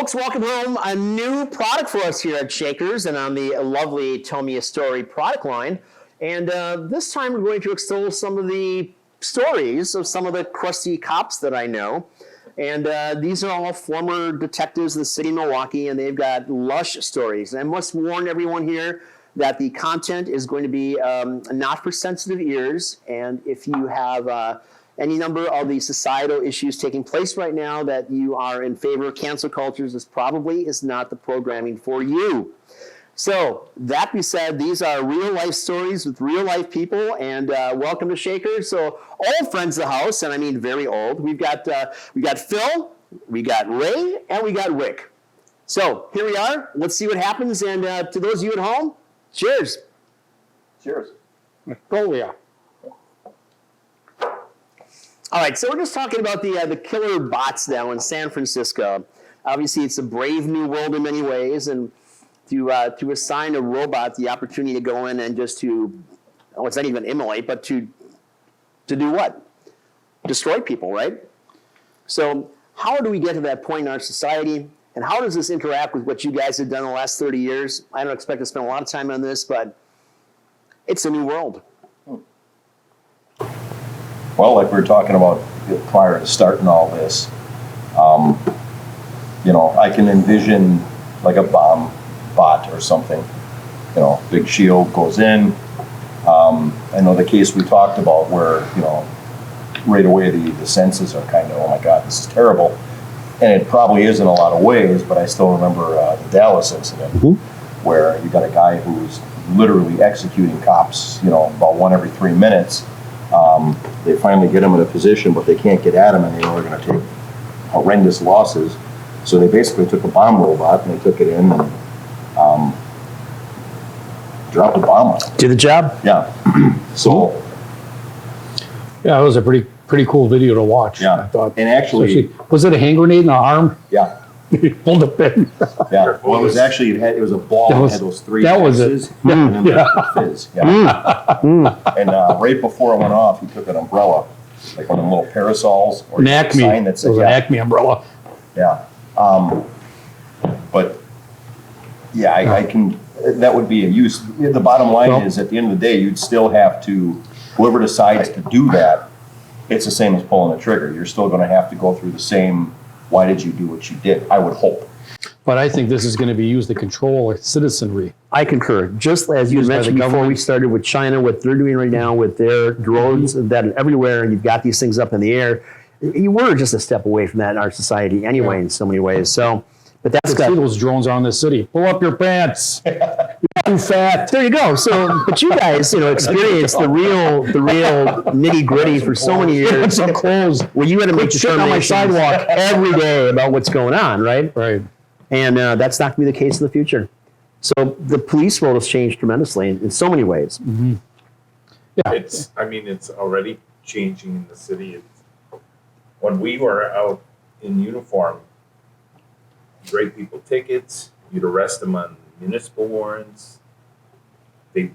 folks, welcome home. A new product for us here at Shakers and on the lovely Tell Me a Story product line. And this time we're going to extol some of the stories of some of the crusty cops that I know. And these are all former detectives in the city of Milwaukee, and they've got lush stories. And I must warn everyone here that the content is going to be not for sensitive ears. And if you have any number of the societal issues taking place right now that you are in favor of cancel cultures, this probably is not the programming for you. So that being said, these are real life stories with real life people, and welcome to Shakers. So old friends of the house, and I mean very old. We got Phil, we got Ray, and we got Rick. So here we are. Let's see what happens. And to those of you at home, cheers. Cheers. Oh yeah. All right, so we're just talking about the killer bots now in San Francisco. Obviously, it's a brave new world in many ways, and to assign a robot the opportunity to go in and just it's not even immolate, but to do what? Destroy people, right? So how do we get to that point in our society, and how does this interact with what you guys have done in the last 30 years? I don't expect to spend a lot of time on this, but it's a new world. Well, like we were talking about prior to starting all this, I can envision like a bomb bot or something. Big shield goes in. I know the case we talked about where, right away the senses are kind of, oh my God, this is terrible. And it probably is in a lot of ways, but I still remember the Dallas incident where you got a guy who's literally executing cops, about one every 3 minutes. They finally get him in a position, but they can't get at him, and they know they're going to take horrendous losses. So they basically took a bomb robot, and they took it in and dropped a bomb on it. Do the job? Yeah. So. Yeah, it was a pretty cool video to watch. Yeah. I thought. And actually, was it a hand grenade in the arm? Yeah. He pulled the pin. Yeah. Well, it was actually it was a ball that had those three axes. And then the fizz. Yeah. And right before it went off, he took an umbrella, like one of them little parasols, or an Acme. sign that said, it was an Acme umbrella. Yeah. But yeah, I can. That would be a use. The bottom line is, at the end of the day, you'd still have to. Whoever decides to do that, it's the same as pulling a trigger. You're still going to have to go through the same. Why did you do what you did? I would hope. But I think this is going to be used to control citizenry. I concur. Just as you mentioned before we started with China, what they're doing right now with their drones that are everywhere, and you've got these things up in the air. You were just a step away from that in our society anyway, in so many ways. So, but that's got those drones on the city. Pull up your pants. You're fat. There you go. So, but you guys, experienced the real nitty gritty for so many years. Some clothes. Well, you had to make determinations on my sidewalk every day about what's going on, right? Right. And that's not going to be the case in the future. So the police world has changed tremendously in so many ways. Mm-hmm. Yeah. It's already changing in the city. When we were out in uniform, you'd write people tickets, you'd arrest them on municipal warrants. They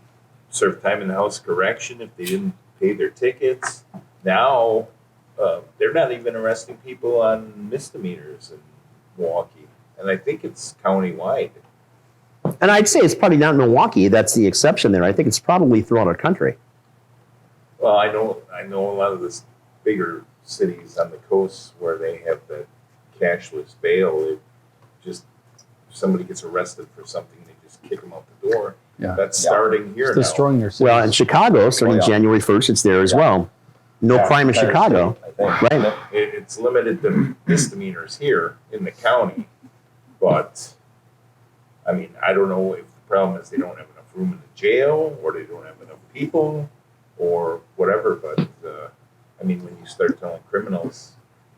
serve time in the house correction if they didn't pay their tickets. Now, they're not even arresting people on misdemeanors in Milwaukee. And I think it's countywide. And I'd say it's probably not in Milwaukee. That's the exception there. I think it's probably throughout our country. Well, I know a lot of the bigger cities on the coast where they have the cashless bail. It just, if somebody gets arrested for something, they just kick them out the door. Yeah. That's starting here now. Destroying their cities. Well, in Chicago, starting January 1st, it's there as well. No crime in Chicago. Right. It's limited to misdemeanors here in the county. But, I don't know if the problem is they don't have enough room in the jail, or they don't have enough people, or whatever. But, when you start telling criminals,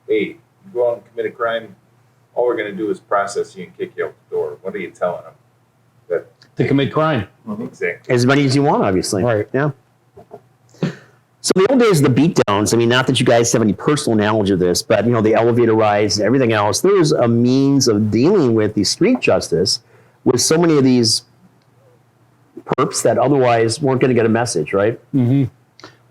hey, you go out and commit a crime, all we're going to do is process you and kick you out the door. What are you telling them? That they commit crime. Exactly. As many as you want, obviously. Right. Yeah. So the old days of the beatdowns, not that you guys have any personal knowledge of this, but, the elevator rides and everything else, there was a means of dealing with the street justice with so many of these perps that otherwise weren't going to get a message, right? Mm-hmm.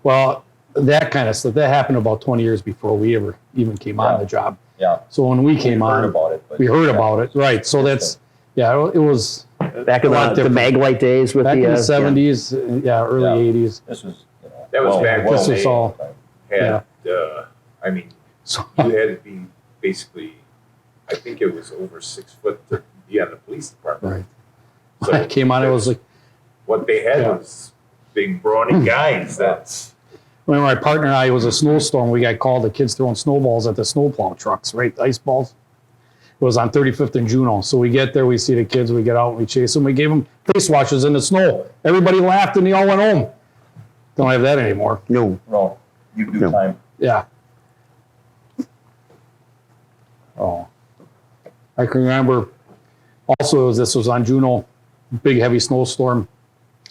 Well, that kind of stuff, that happened about 20 years before we ever even came on the job. Yeah. So when we came heard on, about it, but we heard yeah. about it. Right. So that's, yeah, it was Back in A lot the different. Maglite days with back in the yeah. 70s, early Yeah. 80s. This was, That was back This when was they all, had, I mean, so, you had to be basically, I think it was over 6 foot to be on the police department. right. So When I came on, it was like, what they had Yeah. was big brawny guys. That's when my partner and I, it was a snowstorm, we got called, the kids throwing snowballs at the snowplow trucks, right? Ice balls. It was on 35th and Juneau. So we get there, we see the kids, we get out and we chase them. We gave them face washes in the snow. Everybody laughed and they all went home. Don't have that anymore. No. no, you do No. time. Yeah. Oh. I can remember also this was on Juneau, big heavy snowstorm.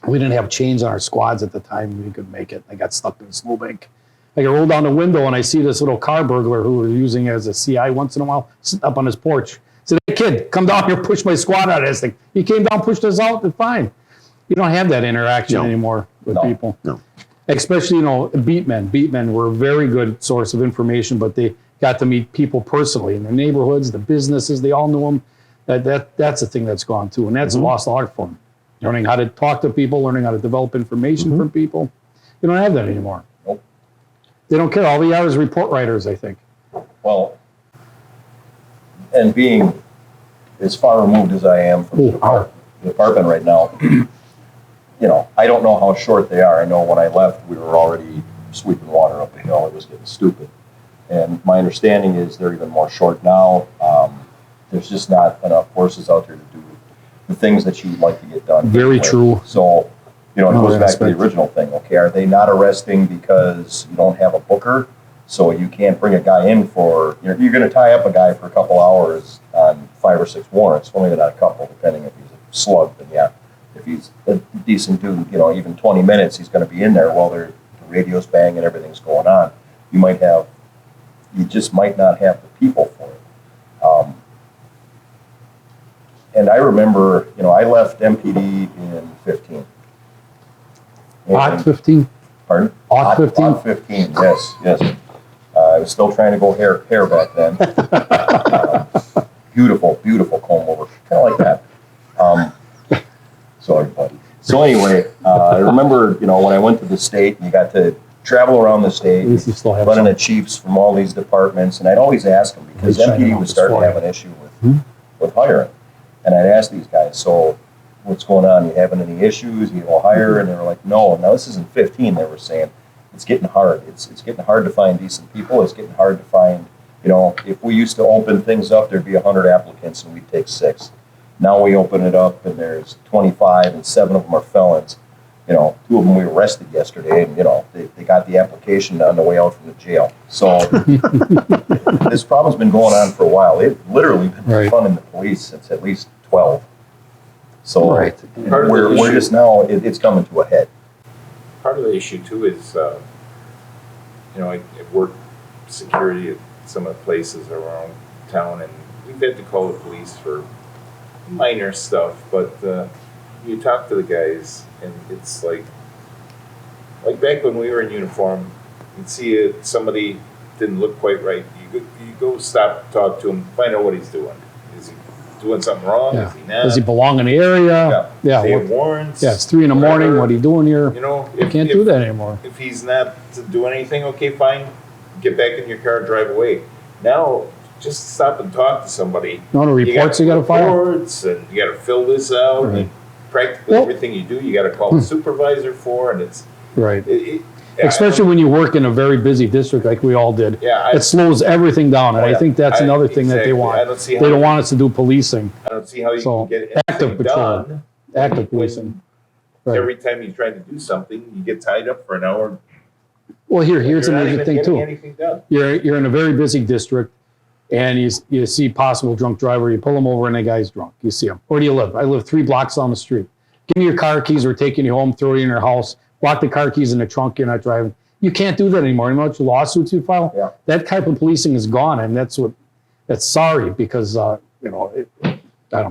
We didn't have chains on our squads at the time. We could make it. I got stuck in a snowbank. I could roll down the window and I see this little car burglar who was using it as a CI once in a while, sitting up on his porch. I said, "Hey kid, come down here, push my squad out of this thing." He came down, pushed us out, and fine. You don't have that interaction No. anymore with No. people. No. Especially, beatmen. Beatmen were a very good source of information, but they got to meet people personally in their neighborhoods, the businesses, they all knew them. That's the thing that's gone too, and that's a lost art form. Learning how to talk to people, learning how to develop information from people. You don't have that anymore. Nope. They don't care. All they are is report writers, I think. Well, and being as far removed as I am from Ooh, the department right now, I don't know how short they are. I know when I left, we were already sweeping water up the hill. It was getting stupid. And my understanding is they're even more short now. There's just not enough horses out there to do the things that you'd like to get done. Very with. true. So, it goes back to aspect. the original thing. Okay, are they not arresting because you don't have a booker? So you can't bring a guy in for, you're going to tie up a guy for a couple hours on 5 or 6 warrants, only not a couple, depending if he's a slug, then yeah. If he's a decent dude, even 20 minutes, he's going to be in there while the radio's banging, everything's going on. You just might not have the people for it. And I remember, I left MPD in 15. Odd 15? Pardon? Odd 15? Odd 15, yes. I was still trying to go hair back then. Beautiful comb over, kind of like that. Sorry, buddy. So anyway, I remember, when I went to the state, you got to travel around the state, At least you still have running some. the chiefs from all these departments, and I'd always ask them because They shine MPD out was this starting to morning. have an issue with hiring. And I'd ask these guys, so what's going on? You having any issues? You will hire? And they were like, no. Now this isn't 15. They were saying it's getting hard. It's getting hard to find decent people. It's getting hard to find. If we used to open things up, there'd be 100 applicants and we'd take 6. Now we open it up and there's 25 and 7 of them are felons. 2 of them we arrested yesterday, and they got the application on the way out from the jail. So this problem's been going on for a while. It's literally been Right. fun in the police since at least 12. So Right. Part of the we're issue- just now it's coming to a head. part of the issue too is, I worked security at some of the places around town, and we've had to call the police for minor stuff, but you talk to the guys, and it's like back when we were in uniform, you'd see somebody didn't look quite right. You go stop, talk to him, find out what he's doing. Is he doing something wrong? Yeah. Is he not? Does he belong in the area? Yeah. Yeah. Does he have warrants? It's 3 in the morning. Whatever. What are you doing here? You Can't do that anymore. If he's not doing anything, okay, fine. Get back in your car, drive away. Now, just stop and talk to somebody. No, the reports you got to file. Reports, and you got to fill this out. Right. And practically Well- everything you do, you got to call the supervisor for, and it's Right. it, Especially when you work in a very busy district like we all did. Yeah, It slows everything down, and Oh, I yeah. think that's another thing that they exactly. want. I don't see They how don't want us to do policing, I don't see how you So, can get active anything patrol. done. active when policing. Right. Every time you try to do something, you get tied up for an hour. Well, here's You're not another even thing getting too. anything done. You're in a very busy district, and you see possible drunk driver. You pull him over, and the guy's drunk. You see him. Where do you live? I live 3 blocks down the street. Give me your car keys. We're taking you home. Throw you in your house. Lock the car keys in the trunk. You're not driving. You can't do that anymore. You know how much lawsuits you file? Yeah. That type of policing is gone, and that's sorry because I don't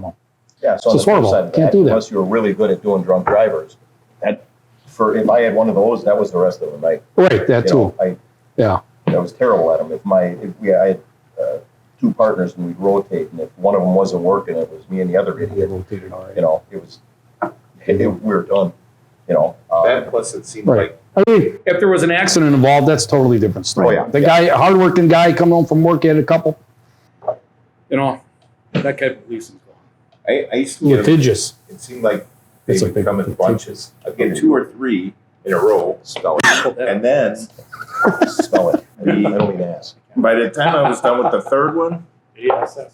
know. Yeah, so It's on the horrible. flip side of Can't do that. unless you were really good at doing drunk drivers, if I had one of those, that was the rest of the night. Right, that too. I Yeah. was terrible at them. I had two partners and we'd rotate. And if one of them wasn't working, it was me and the other They idiot. rotated all right. You know, we were done. You know, That plus it seemed Right. like I mean, if there was an accident involved, that's a totally different story. Oh, yeah. The guy, hardworking guy, coming home from work, had a couple. You know, that guy police is I used to get, litigious. it seemed like they It's would like come in bunches. I'd get 2 or 3 in a row, spell it. and then Spell it. I don't mean to ask. by the time I was done with the third one,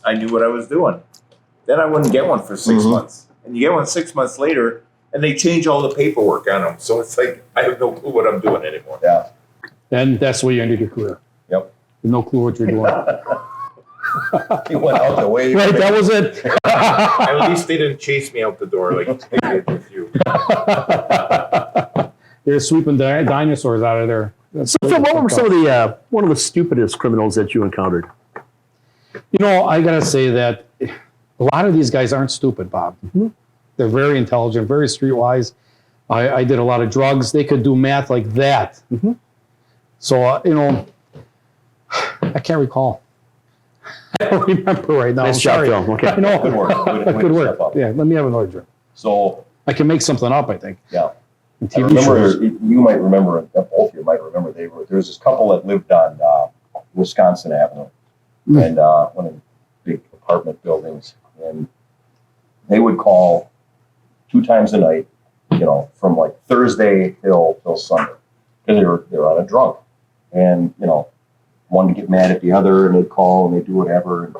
I knew what I was doing. Then I wouldn't get one for 6 Mhm. months, and you get one 6 months later, and they change all the paperwork on them. So it's like I have no clue what I'm doing anymore. Yeah. Then that's where you ended your career. Yep. With no clue what you're doing. He went out the way. Right, that was it. At least they didn't chase me out the door like they did with you. They're sweeping dinosaurs out of there. So Phil, what were some of the one of the stupidest criminals that you encountered? You know, I gotta say that a lot of these guys aren't stupid, Bob. They're very intelligent, very streetwise. I did a lot of drugs. They could do math like that. So, you know, I can't recall. I don't remember right now. Nice I'm job, sorry. Phil. Okay. I know. Good work. Way to Good work. step up. Yeah, let me have another drink. So, I can make something up, I think. yeah. In I TV remember, shows. you might remember, both of you might remember, there was this couple that lived on Wisconsin Avenue, and one of the big apartment buildings, and they would call 2 times a night, you know, from like Thursday till Sunday, because they were on a drunk, and you know, one to get mad at the other, and they'd call and they'd do whatever. And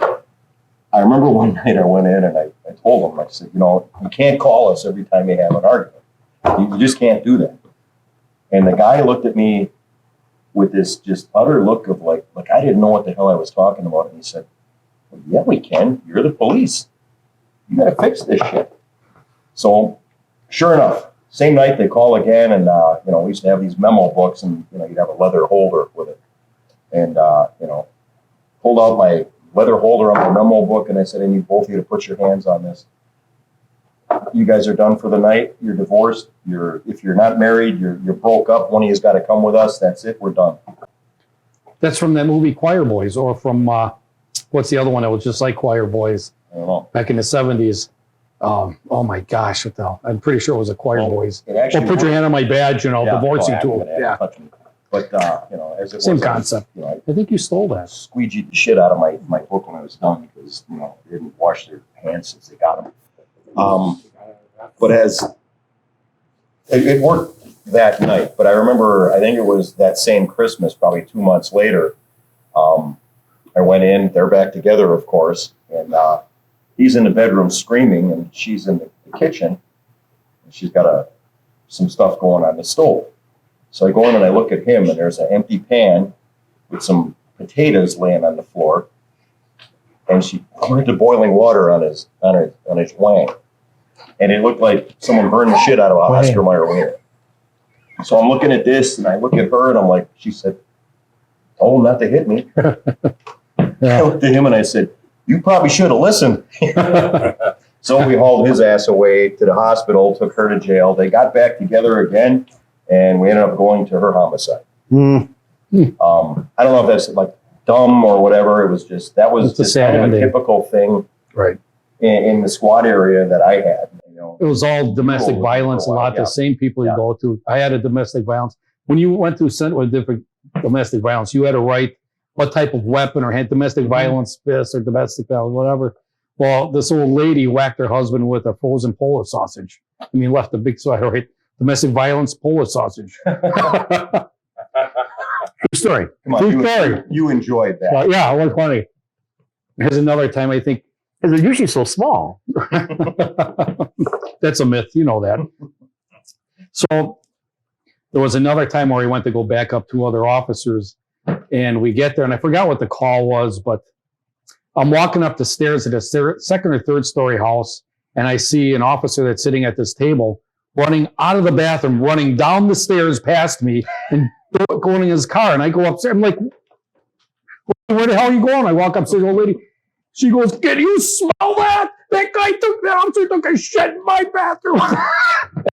I remember one night I went in and I told them, I said, you know, you can't call us every time you have an argument. You just can't do that. And the guy looked at me with this just utter look of like I didn't know what the hell I was talking about. And he said, well, yeah, we can. You're the police. You got to fix this shit. So sure enough, same night they call again. And, you know, we used to have these memo books and, you know, you'd have a leather holder with it. And, you know, pulled out my leather holder on my memo book. And I said, I need both of you to put your hands on this. You guys are done for the night. You're divorced. If you're not married, you're broke up. One of you's got to come with us. That's it. We're done. That's from that movie Choir Boys, or from, what's the other one that was just like Choir Boys I don't know. back in the 70s? Oh my gosh, what the hell? I'm pretty sure it was a Choir Boys. It actually Or put your hand on my badge, you know, Yeah, divorcing no, tool. I'm gonna Yeah, touch me. But you know, as it same was, concept. You know, I think you stole that. I squeegeed the shit out of my book when I was done because you know they didn't wash their hands since they got them. But as it worked that night, but I remember I think it was that same Christmas, probably 2 months later. I went in. They're back together, of course, and he's in the bedroom screaming, and she's in the kitchen. And she's got some stuff going on the stove. So I go in and I look at him, and there's an empty pan with some potatoes laying on the floor, and she poured the boiling water on his wang, and it looked like someone burned the shit out of a Oscar Mayer wiener. So I'm looking at this, and I look at her, and I'm like, she said, "Told him not to hit me." I looked at him and I said, "You probably should have listened." So we hauled his ass away to the hospital, took her to jail. They got back together again, and we ended up going to her homicide. I don't know if that's like dumb or whatever. It was just that was It's a just sad kind of a ending. typical thing Right. in the squad area that I had. You know, It was all domestic Oh, violence, a wow, lot yeah. the same people you Yeah. go to. I had a domestic violence. When you went through with different domestic violence, you had to write what type of weapon or had domestic violence, fist or domestic violence, whatever. Well, this old lady whacked her husband with a frozen Polish sausage. I mean, left a big sweater, right? Domestic violence, Polish sausage. True story. come on, True story. you enjoyed that. Yeah, it was funny. There's another time I think And they're usually so small. that's a myth. You know that. So there was another time where we went to go back up 2 other officers, and we get there, and I forgot what the call was, but I'm walking up the stairs at a second or third story house, and I see an officer that's sitting at this table running out of the bathroom, running down the stairs past me, and going in his car. And I go upstairs. I'm like, "Where the hell are you going?" I walk upstairs, old lady. She goes, "Can you smell that? That guy that officer took a shit in my bathroom."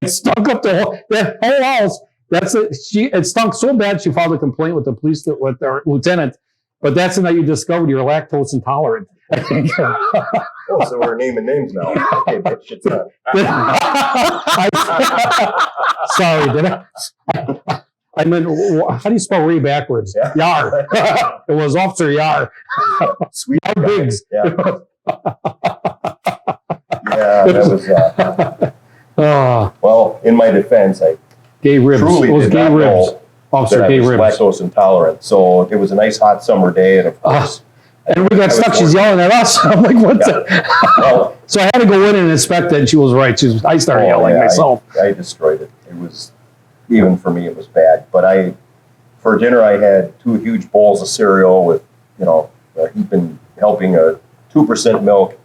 It stunk up that whole house. It stunk so bad she filed a complaint with the police, with their lieutenant, But that's the night you discovered you're lactose intolerant. I think. Oh, so we're naming names now. Okay, bitch, it's not. Sorry, did I? I meant, how do you spell Ray backwards? Yeah. Yar. It was Officer Yar. Sweet Yar guy. Biggs. Yeah. Yeah, that was, well, in my defense, I Gay Ribs. truly It was did Gay not Ribs. know Officer that I Gay was Ribs. lactose intolerant. So it was a nice hot summer day, and of course, And we got I was stuck. She's working. yelling at us. I'm like, what's Yeah. that? Well, So I had to go in and inspect it, and she was right. I started yelling yeah, myself. I destroyed it. It was, even for me, it was bad. But for dinner, I had 2 huge bowls of cereal with, helping a 2% milk,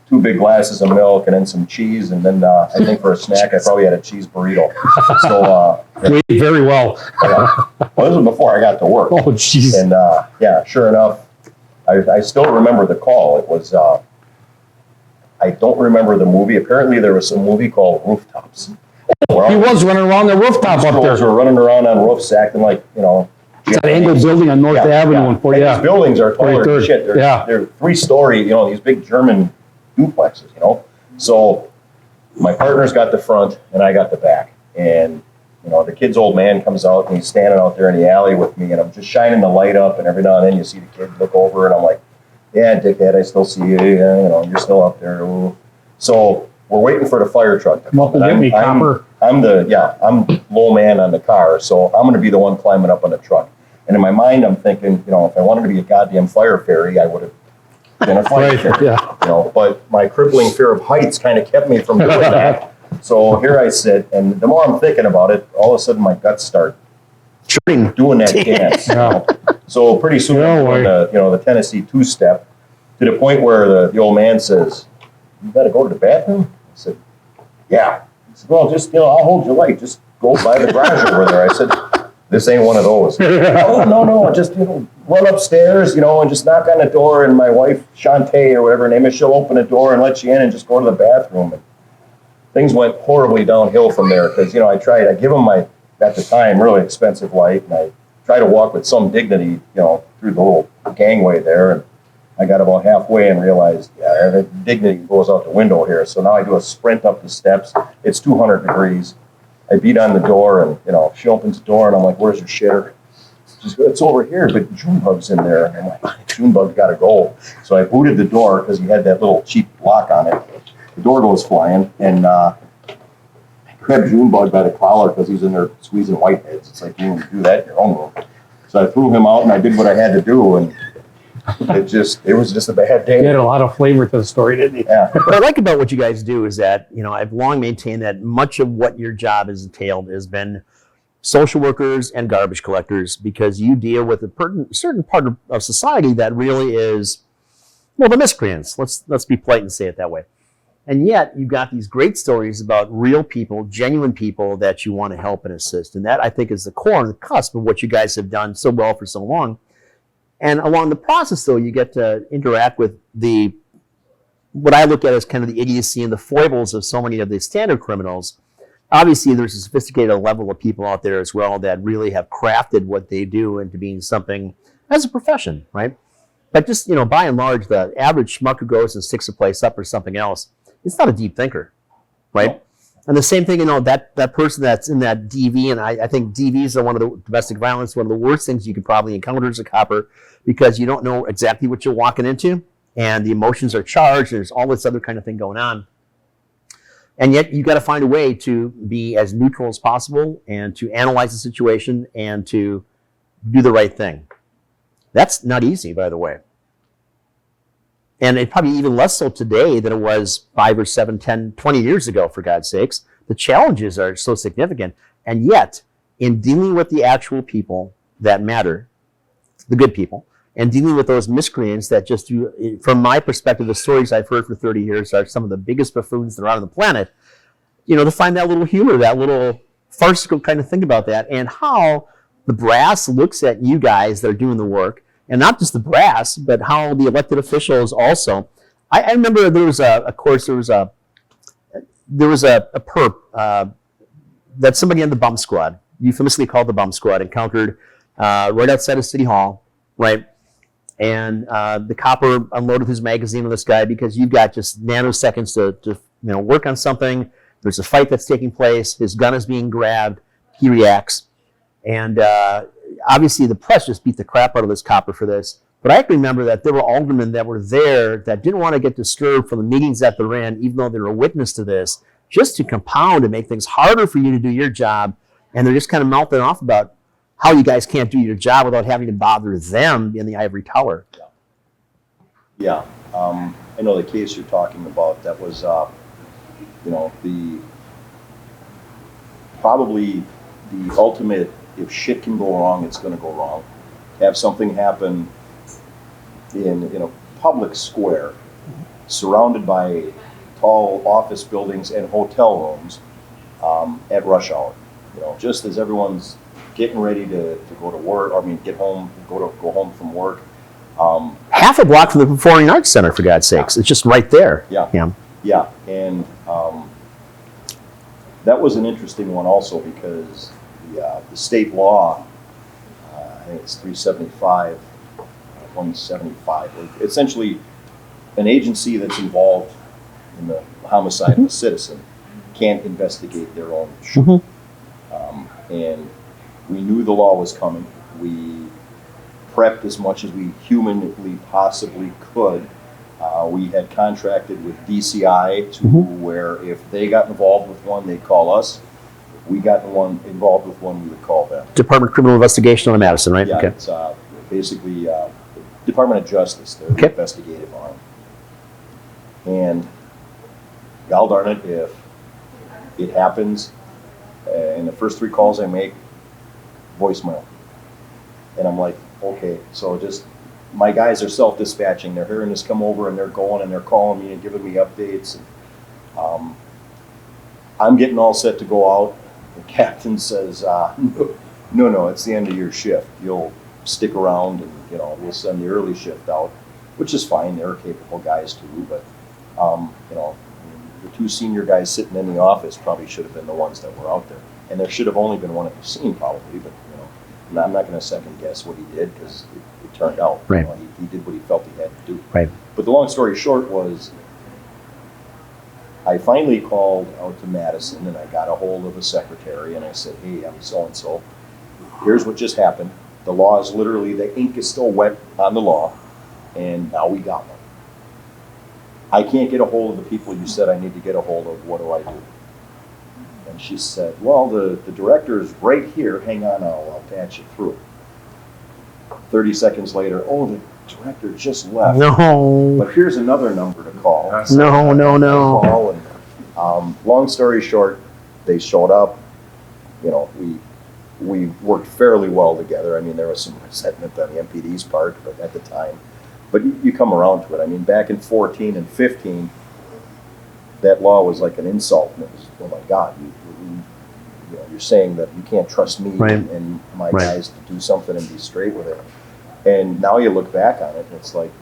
2 big glasses of milk, and then some cheese. And then I think for a snack, I probably had a cheese burrito. So, We ate very well. well, this was before I got to work. Oh, jeez. And yeah, sure enough, I still remember the call. It was, I don't remember the movie. Apparently, there was some movie called Rooftops. He was running around the rooftop up Girls there. were running around on roofs acting like, It's that angled building on North Avenue. And And these buildings are taller than 43rd. shit. They're 3-story, these big German duplexes, So my partner's got the front and I got the back. And, the kid's old man comes out and he's standing out there in the alley with me and I'm just shining the light up and every now and then you see the kid look over and I'm like, yeah, dickhead, I still see you. Yeah, you're still up there. Ooh. So we're waiting for the fire truck to Come up and get me, copper. I'm low man on the car, so I'm going to be the one climbing up on the truck. And in my mind, I'm thinking, if I wanted to be a goddamn fire fairy, I would have been a fire Right, fairy. yeah. But my crippling fear of heights kind of kept me from doing that. So here I sit, and the more I'm thinking about it, all of a sudden my guts start Churning. doing that dance. Yeah. So pretty soon, Yeah, I'm doing the Tennessee 2-step to the point where the old man says, "You got to go to the bathroom?" I said, "Yeah." He said, "Well, just I'll hold your light. Just go by the garage over there." I said, "This ain't one of those." "Oh, no, just run upstairs, and just knock on the door, and my wife Shantae or whatever her name is, she'll open the door and let you in, and just go to the bathroom." And things went horribly downhill from there because I give him my, at the time, really expensive light, and I try to walk with some dignity, through the little gangway there, and I got about halfway and realized, the dignity goes out the window here. So now I do a sprint up the steps. It's 200 degrees. I beat on the door, and she opens the door, and I'm like, "Where's your shitter?" She's like, "It's over here, but Junebug's in there." And I'm like, "Junebug's got to go." So I booted the door because he had that little cheap lock on it. The door goes flying, and I grabbed Junebug by the collar because he's in there squeezing whiteheads. It's like, you can do that in your own room. So I threw him out, and I did what I had to do, and it was just a bad day. He had a lot of flavor to the story, didn't he? Yeah. What I like about what you guys do is that, I've long maintained that much of what your job has entailed has been social workers and garbage collectors because you deal with a certain part of society that really is, the miscreants. Let's be polite and say it that way. And yet you've got these great stories about real people, genuine people that you want to help and assist. And that, I think, is the core and the cusp of what you guys have done so well for so long. And along the process, though, you get to interact with what I look at as kind of the idiocy and the foibles of so many of the standard criminals. Obviously, there's a sophisticated level of people out there as well that really have crafted what they do into being something as a profession, right? But just, by and large, the average schmuck who goes and sticks a place up or something else, it's not a deep thinker, right? No. And the same thing, that person that's in that DV, and I think DVs are one of the domestic violence, one of the worst things you could probably encounter as a copper because you don't know exactly what you're walking into and the emotions are charged. There's all this other kind of thing going on. And yet you got to find a way to be as neutral as possible and to analyze the situation and to do the right thing. That's not easy, by the way. And it probably even less so today than it was 5 or 7, 10, 20 years ago, for God's sakes. The challenges are so significant. And yet, in dealing with the actual people that matter, the good people, and dealing with those miscreants that just do, from my perspective, the stories I've heard for 30 years are some of the biggest buffoons that are on the planet, to find that little humor, that little farcical kind of thing about that, and how the brass looks at you guys that are doing the work, and not just the brass, but how the elected officials also. I remember there was a perp that somebody on the bump squad, euphemistically called the bump squad, encountered right outside of City Hall, right? and the copper unloaded his magazine on this guy because you've got just nanoseconds to work on something. There's a fight that's taking place. His gun is being grabbed. He reacts. And obviously the press just beat the crap out of this copper for this. But I can remember that there were aldermen that were there that didn't want to get disturbed from the meetings that they're in, even though they were a witness to this, just to compound and make things harder for you to do your job. And they're just kind of melting off about how you guys can't do your job without having to bother them in the ivory tower. Yeah. I know the case you're talking about, that was, probably the ultimate, if shit can go wrong, it's going to go wrong. Have something happen in a public square, surrounded by tall office buildings and hotel rooms at rush hour. Just as everyone's getting ready to go to work, go home from work. Half a block from the Performing Arts Center, for God's sakes. It's just right there. Yeah. And that was an interesting one also because the state law, I think it's 375, 175, essentially an agency that's involved in the homicide of a citizen can't investigate their own issue. And we knew the law was coming. We prepped as much as we humanly possibly could. We had contracted with DCI to where if they got involved with one, they'd call us. If we got involved with one, we would call them. Department of Criminal Investigation on Madison, right? Yeah, Okay. It's basically Department of Justice. They're the investigative arm. And God darn it, if it happens, and the first 3 calls I make, voicemail. And I'm like, okay, so just, my guys are self-dispatching. They're hearing us come over and they're going and they're calling me and giving me updates. And, I'm getting all set to go out. The captain says, no, it's the end of your shift. You'll stick around and, we'll send the early shift out, which is fine. They're capable guys too, but, the 2 senior guys sitting in the office probably should have been the ones that were out there. And there should have only been one at the scene probably, but, I'm not going to second guess what he did because it turned out. Right. He did what he felt he had to do. Right. But the long story short was, I finally called out to Madison and I got a hold of a secretary and I said, hey, I'm so-and-so. Here's what just happened. The law is literally, the ink is still wet on the law, and now we got one. I can't get a hold of the people you said I need to get a hold of. What do I do? And she said, well, the director is right here. Hang on, I'll patch you through. 30 seconds later, oh, the director just left. No. But here's another number to call. No. Call and, long story short, they showed up. We worked fairly well together. I mean, there was some resentment on the MPD's part, but at the time. But you come around to it. I mean, back in 14 and 15, that law was like an insult. And it was, oh my God, you're saying that you can't trust me and my guys to do something and be straight with it. And now you look back on it, and it's like,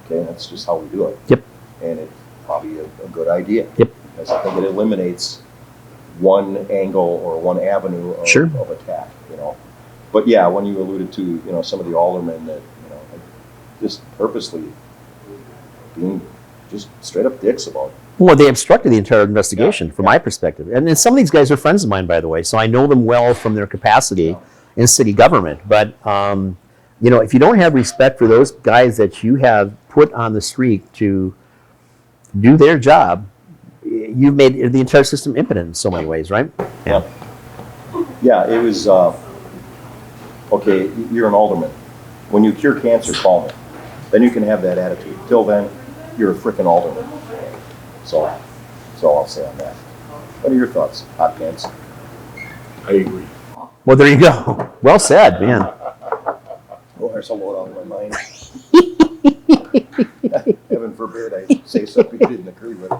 okay, that's just how we do it. Yep. And it's probably a good idea. Yep. Because I think it eliminates one angle or one avenue of attack. But yeah, when you alluded to some of the aldermen that just purposely being just straight up dicks about it. Well, they obstructed the entire investigation from my perspective. And some of these guys are friends of mine, by the way, so I know them well from their capacity in city government. But, if you don't have respect for those guys that you have put on the street to do their job, you've made the entire system impotent in so many ways, right? Yeah. Yeah, it was, okay, you're an alderman. When you cure cancer, call me. Then you can have that attitude. Till then, you're a frickin' alderman. So that's all I'll say on that. What are your thoughts, Hot Pants? I agree. Well, there you go. Well said, man. Oh, there's a load on my mind. Heaven forbid I say something you didn't agree with.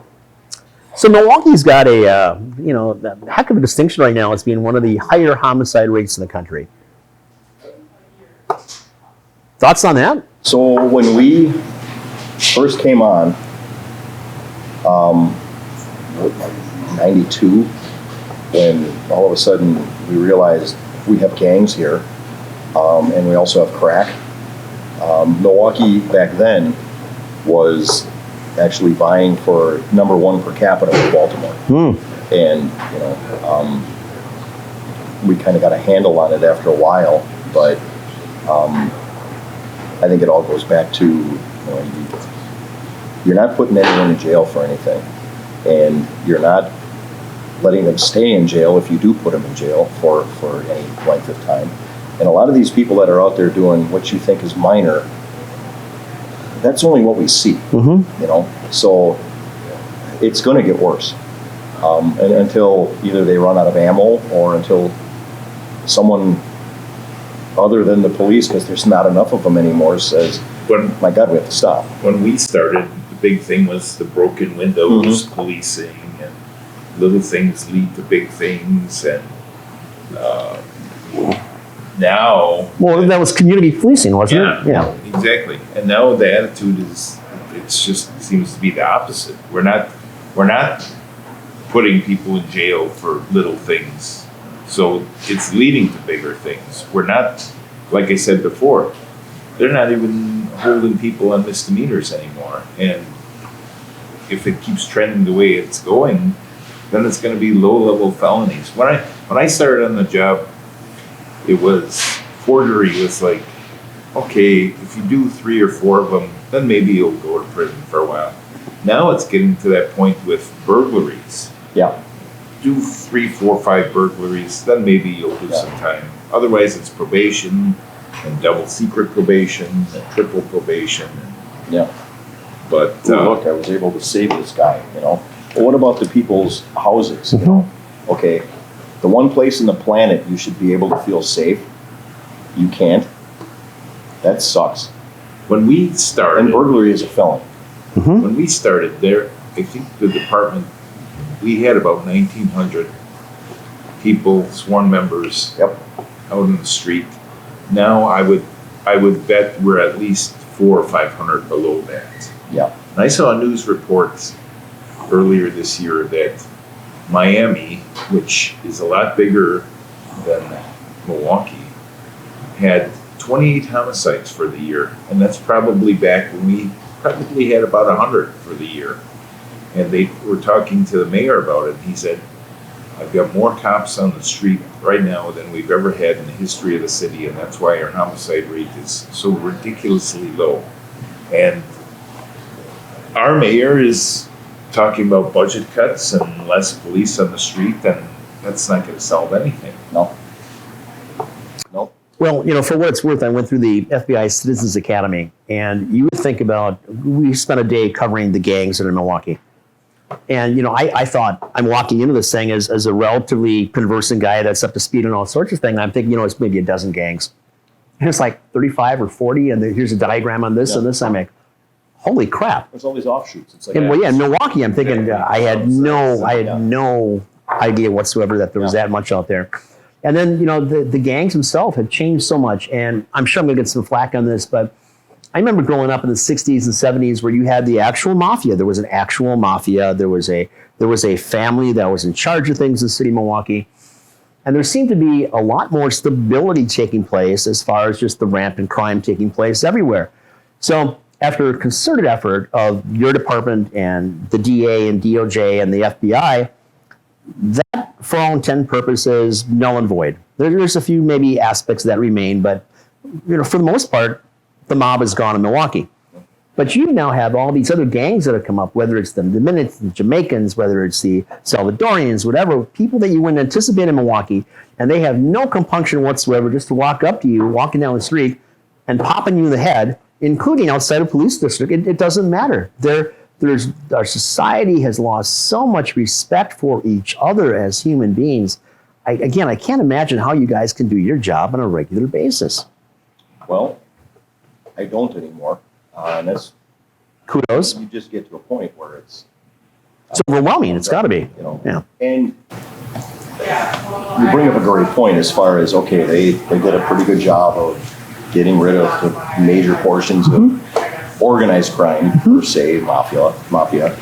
So Milwaukee's got a heck of a distinction right now as being one of the higher homicide rates in the country. Thoughts on that? So when we first came on, 92, when all of a sudden we realized we have gangs here, and we also have crack. Milwaukee back then was actually vying for #1 per capita with Baltimore. And, you know, we kind of got a handle on it after a while, but I think it all goes back to, you know, you're not putting anyone in jail for anything, and you're not letting them stay in jail if you do put them in jail for any length of time. And a lot of these people that are out there doing what you think is minor, that's only what we see, you know? So it's going to get worse and until either they run out of ammo or until someone other than the police, because there's not enough of them anymore, says, my God, we have to stop. When we started, the big thing was the broken windows, policing, and little things lead to big things. And now... Well, that was community policing, wasn't it? Yeah, exactly. And now the attitude is, it's just seems to be the opposite. We're not putting people in jail for little things. So it's leading to bigger things. We're not, like I said before, they're not even holding people on misdemeanors anymore. And if it keeps trending the way it's going, then it's going to be low-level felonies. When I started on the job, it was forgery was like, okay, if you do 3 or 4 of them, then maybe you'll go to prison for a while. Now it's getting to that point with burglaries. Yeah. Do 3, 4, 5 burglaries, then maybe you'll do some time. Otherwise, it's probation and double secret probation and triple probation. Yeah. But look, I was able to save this guy, you know. But what about the people's houses? You know? Okay, the one place on the planet you should be able to feel safe, you can't. That sucks. when we started, And burglary is a felony. when we started there, I think the department, we had about 1,900 people, sworn members, Yep. out in the street. Now I would bet we're at least 400 or 500 below that. Yeah. And I saw news reports earlier this year that Miami, which is a lot bigger than Milwaukee, had 28 homicides for the year, and that's probably back when we probably had about 100 for the year. And they were talking to the mayor about it, and he said, I've got more cops on the street right now than we've ever had in the history of the city, and that's why our homicide rate is so ridiculously low. And our mayor is talking about budget cuts and less police on the street, and that's not going to solve anything. No. Nope. Well, you know, for what it's worth, I went through the FBI Citizens Academy, and you would think about, we spent a day covering the gangs that are in Milwaukee. And, you know, I thought I'm walking into this thing as a relatively conversant guy that's up to speed on all sorts of things. I'm thinking, you know, it's maybe a dozen gangs. And it's like 35 or 40, and here's a diagram on this and this. I'm like, holy crap. There's all these offshoots. It's like, And well, yeah, in Milwaukee, I'm thinking, I had no idea whatsoever that there was that much out there. And then, you know, the gangs themselves have changed so much. And I'm sure I'm going to get some flack on this, but I remember growing up in the 60s and 70s where you had the actual mafia. There was an actual mafia. There was a family that was in charge of things in the city of Milwaukee. And there seemed to be a lot more stability taking place as far as just the rampant crime taking place everywhere. So after a concerted effort of your department and the DA and DOJ and the FBI, that, for all intent and purposes, null and void. There's a few maybe aspects that remain, but you know, for the most part, the mob is gone in Milwaukee. But you now have all these other gangs that have come up, whether it's the Dominicans, the Jamaicans, whether it's the Salvadorians, whatever, people that you wouldn't anticipate in Milwaukee, and they have no compunction whatsoever just to walk up to you, walking down the street, and popping you in the head, including outside a police district. It doesn't matter. Our society has lost so much respect for each other as human beings. I can't imagine how you guys can do your job on a regular basis. Well, I don't anymore. And that's, Kudos. you just get to a point where it's Overwhelming. It's got to be. you know. Yeah. And you bring up a great point as far as, okay, they did a pretty good job of getting rid of the major portions of organized crime, per se, mafia,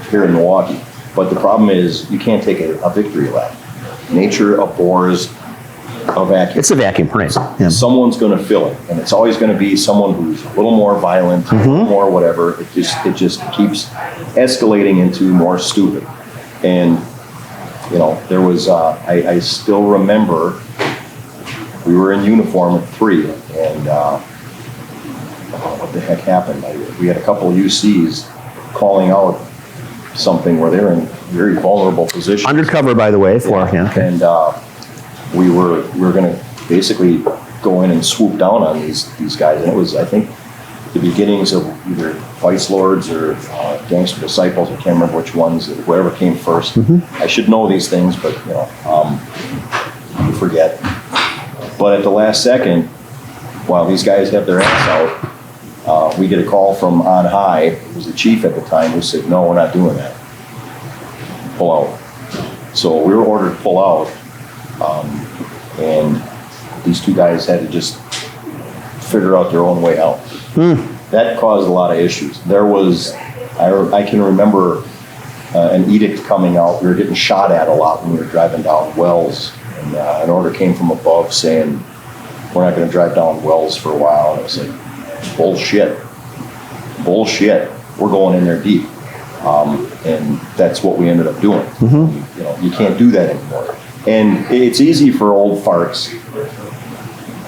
here in Milwaukee. But the problem is you can't take a victory lap. Nature abhors a vacuum. It's a vacuum, right? Yeah. Someone's going to fill it, and it's always going to be someone who's a little more violent, a little more whatever. It just keeps escalating into more stupid. And you know, there was I still remember we were in uniform at 3, and what the heck happened? We had a couple of UCs calling out something where they're in very vulnerable positions. Undercover, by the way, for Yeah. okay. And we were going to basically go in and swoop down on these guys, and it was, I think, the beginnings of either Vice Lords or Gangster Disciples. I can't remember which ones, whatever came first. I should know these things, but you know, you forget. But at the last second, while these guys have their ass out, we get a call from on high. It was the chief at the time who said, "No, we're not doing that. Pull out." So we were ordered to pull out, and these 2 guys had to just figure out their own way out. That caused a lot of issues. There was, I can remember an edict coming out. We were getting shot at a lot when we were driving down Wells, and an order came from above saying, "We're not going to drive down Wells for a while." And I was like, bullshit. We're going in there deep. And that's what we ended up doing. You know, you can't do that anymore. And it's easy for old farts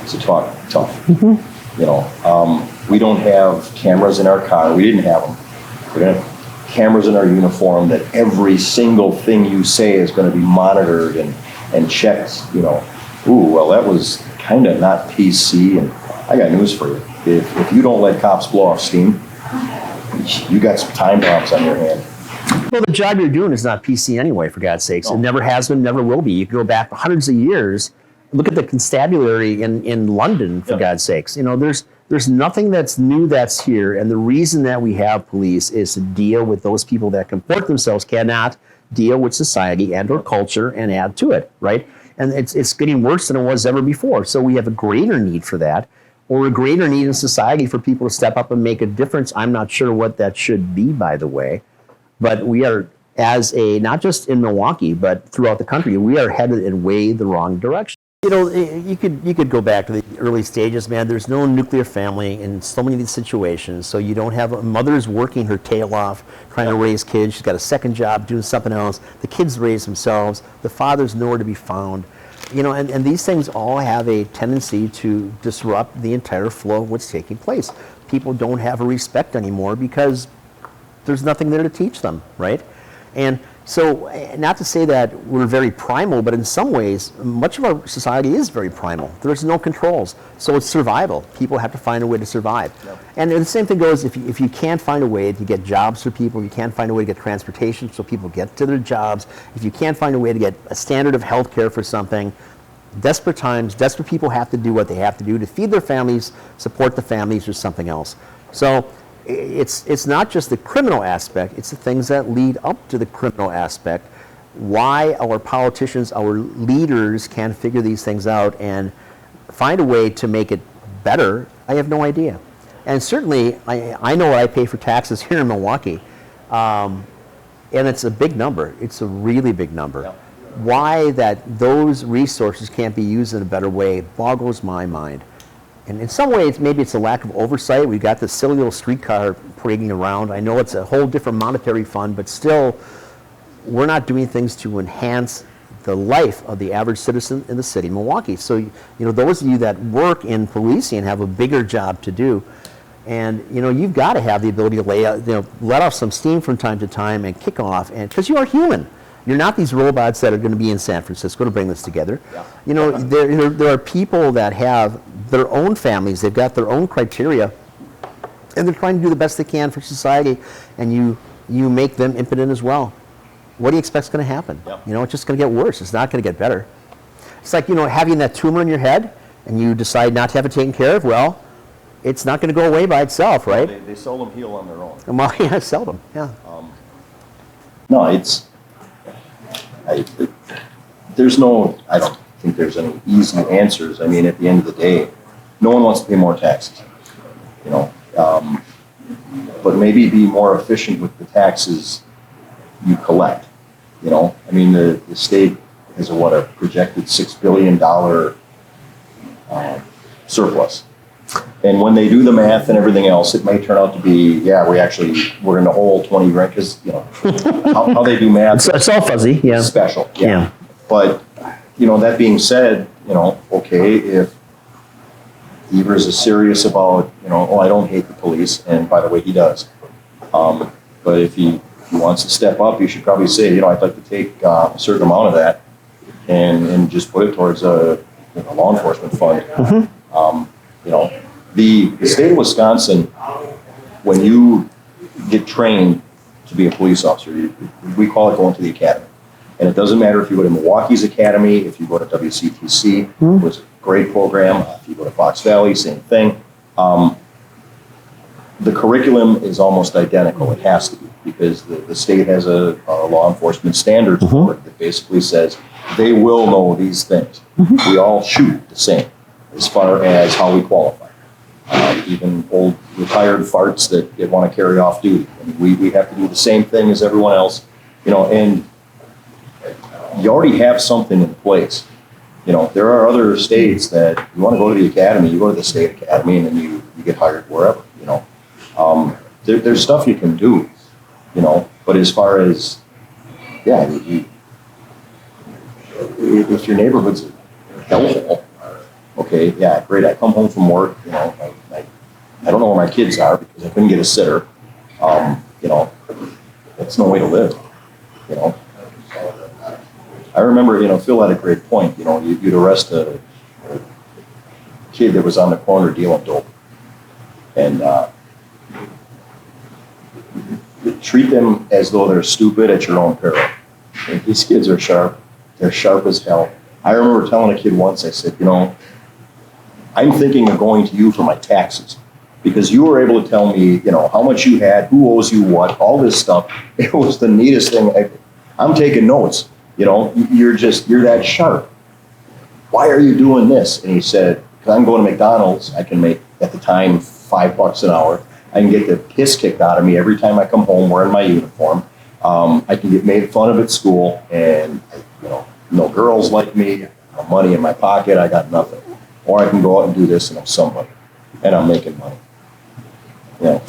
to talk tough. You know, we don't have cameras in our car. We didn't have them. We didn't have cameras in our uniform that every single thing you say is going to be monitored and checked. You know, ooh, well, that was kind of not PC. And I got news for you. If you don't let cops blow off steam, you got some time bombs on your hand. Well, the job you're doing is not PC anyway, for God's sakes. It never has been, never will be. You can go back hundreds of years. Look at the constabulary in London, for God's sakes. You know, there's nothing that's new that's here. And the reason that we have police is to deal with those people that comport themselves, cannot deal with society and or culture and add to it, right? And it's getting worse than it was ever before. So we have a greater need for that, or a greater need in society for people to step up and make a difference. I'm not sure what that should be, by the way. But we are, not just in Milwaukee, but throughout the country, we are headed in way the wrong direction. You know, you could go back to the early stages, man. There's no nuclear family in so many of these situations. So you don't have a mother's working her tail off, trying to raise kids. She's got a second job doing something else. The kids raise themselves. The father's nowhere to be found. You know, and these things all have a tendency to disrupt the entire flow of what's taking place. People don't have a respect anymore because there's nothing there to teach them, right? And so, not to say that we're very primal, but in some ways, much of our society is very primal. There's no controls, so it's survival. People have to find a way to survive. Yep. And the same thing goes if you can't find a way to get jobs for people, you can't find a way to get transportation so people get to their jobs, if you can't find a way to get a standard of health care for something, desperate times, desperate people have to do what they have to do to feed their families, support the families, or something else. So, it's not just the criminal aspect, it's the things that lead up to the criminal aspect. Why our politicians, our leaders can't figure these things out and find a way to make it better, I have no idea. And certainly, I know what I pay for taxes here in Milwaukee, and it's a big number. It's a really big number. Yeah. Why that those resources can't be used in a better way boggles my mind. And in some ways, maybe it's a lack of oversight. We've got this silly little streetcar parading around. I know it's a whole different monetary fund, but still, we're not doing things to enhance the life of the average citizen in the city of Milwaukee. So, you know, those of you that work in policing have a bigger job to do. And, you know, you've got to have the ability to let off some steam from time to time and kick off, and because you are human. You're not these robots that are going to be in San Francisco to bring this together. Yeah. You know, there are people that have their own families. They've got their own criteria, and they're trying to do the best they can for society. And you make them impotent as well. What do you expect is going to happen? Yep. You know, it's just going to get worse. It's not going to get better. It's like, you know, having that tumor in your head, and you decide not to have it taken care of. Well, it's not going to go away by itself, right? They seldom heal on their own. Well, yeah, seldom. Yeah. No, it's. I don't think there's any easy answers. I mean, at the end of the day, no one wants to pay more taxes, you know, but maybe be more efficient with the taxes you collect, you know. I mean, the state has a projected $6 billion surplus. And when they do the math and everything else, it may turn out to be, we're in the hole 20 grand, because, how they do math. It's all fuzzy, yeah. is special. Yeah. But, that being said, okay, if Evers is serious about, I don't hate the police, and by the way, he does. But if he wants to step up, you should probably say, I'd like to take a certain amount of that and just put it towards a law enforcement fund. The state of Wisconsin, when you get trained to be a police officer, we call it going to the academy. And it doesn't matter if you go to Milwaukee's academy, if you go to WCTC, which is a great program. If you go to Fox Valley, same thing. The curriculum is almost identical. It has to be, because the state has a law enforcement standards board that basically says they will know these things. We all shoot the same as far as how we qualify. Even old retired farts that want to carry off duty. And we have to do the same thing as everyone else, and you already have something in place. There are other states that you want to go to the academy, you go to the state academy, and then you get hired wherever, there's stuff you can do, but as far as, if your neighborhood's a hellhole, okay, yeah, great, I come home from work, I don't know where my kids are because I couldn't get a sitter, that's no way to live, I remember, Phil had a great point. You'd arrest a kid that was on the corner dealing dope, and treat them as though they're stupid at your own peril. And these kids are sharp. They're sharp as hell. I remember telling a kid once, I said, I'm thinking of going to you for my taxes, because you were able to tell me, how much you had, who owes you what, all this stuff. It was the neatest thing. I'm taking notes. You're that sharp. Why are you doing this? And he said, because I'm going to McDonald's, I can make, at the time, $5 an hour. I can get the piss kicked out of me every time I come home wearing my uniform. I can get made fun of at school, and, no girls like me, no money in my pocket, I got nothing. Or I can go out and do this, and I'm somebody, and I'm making money.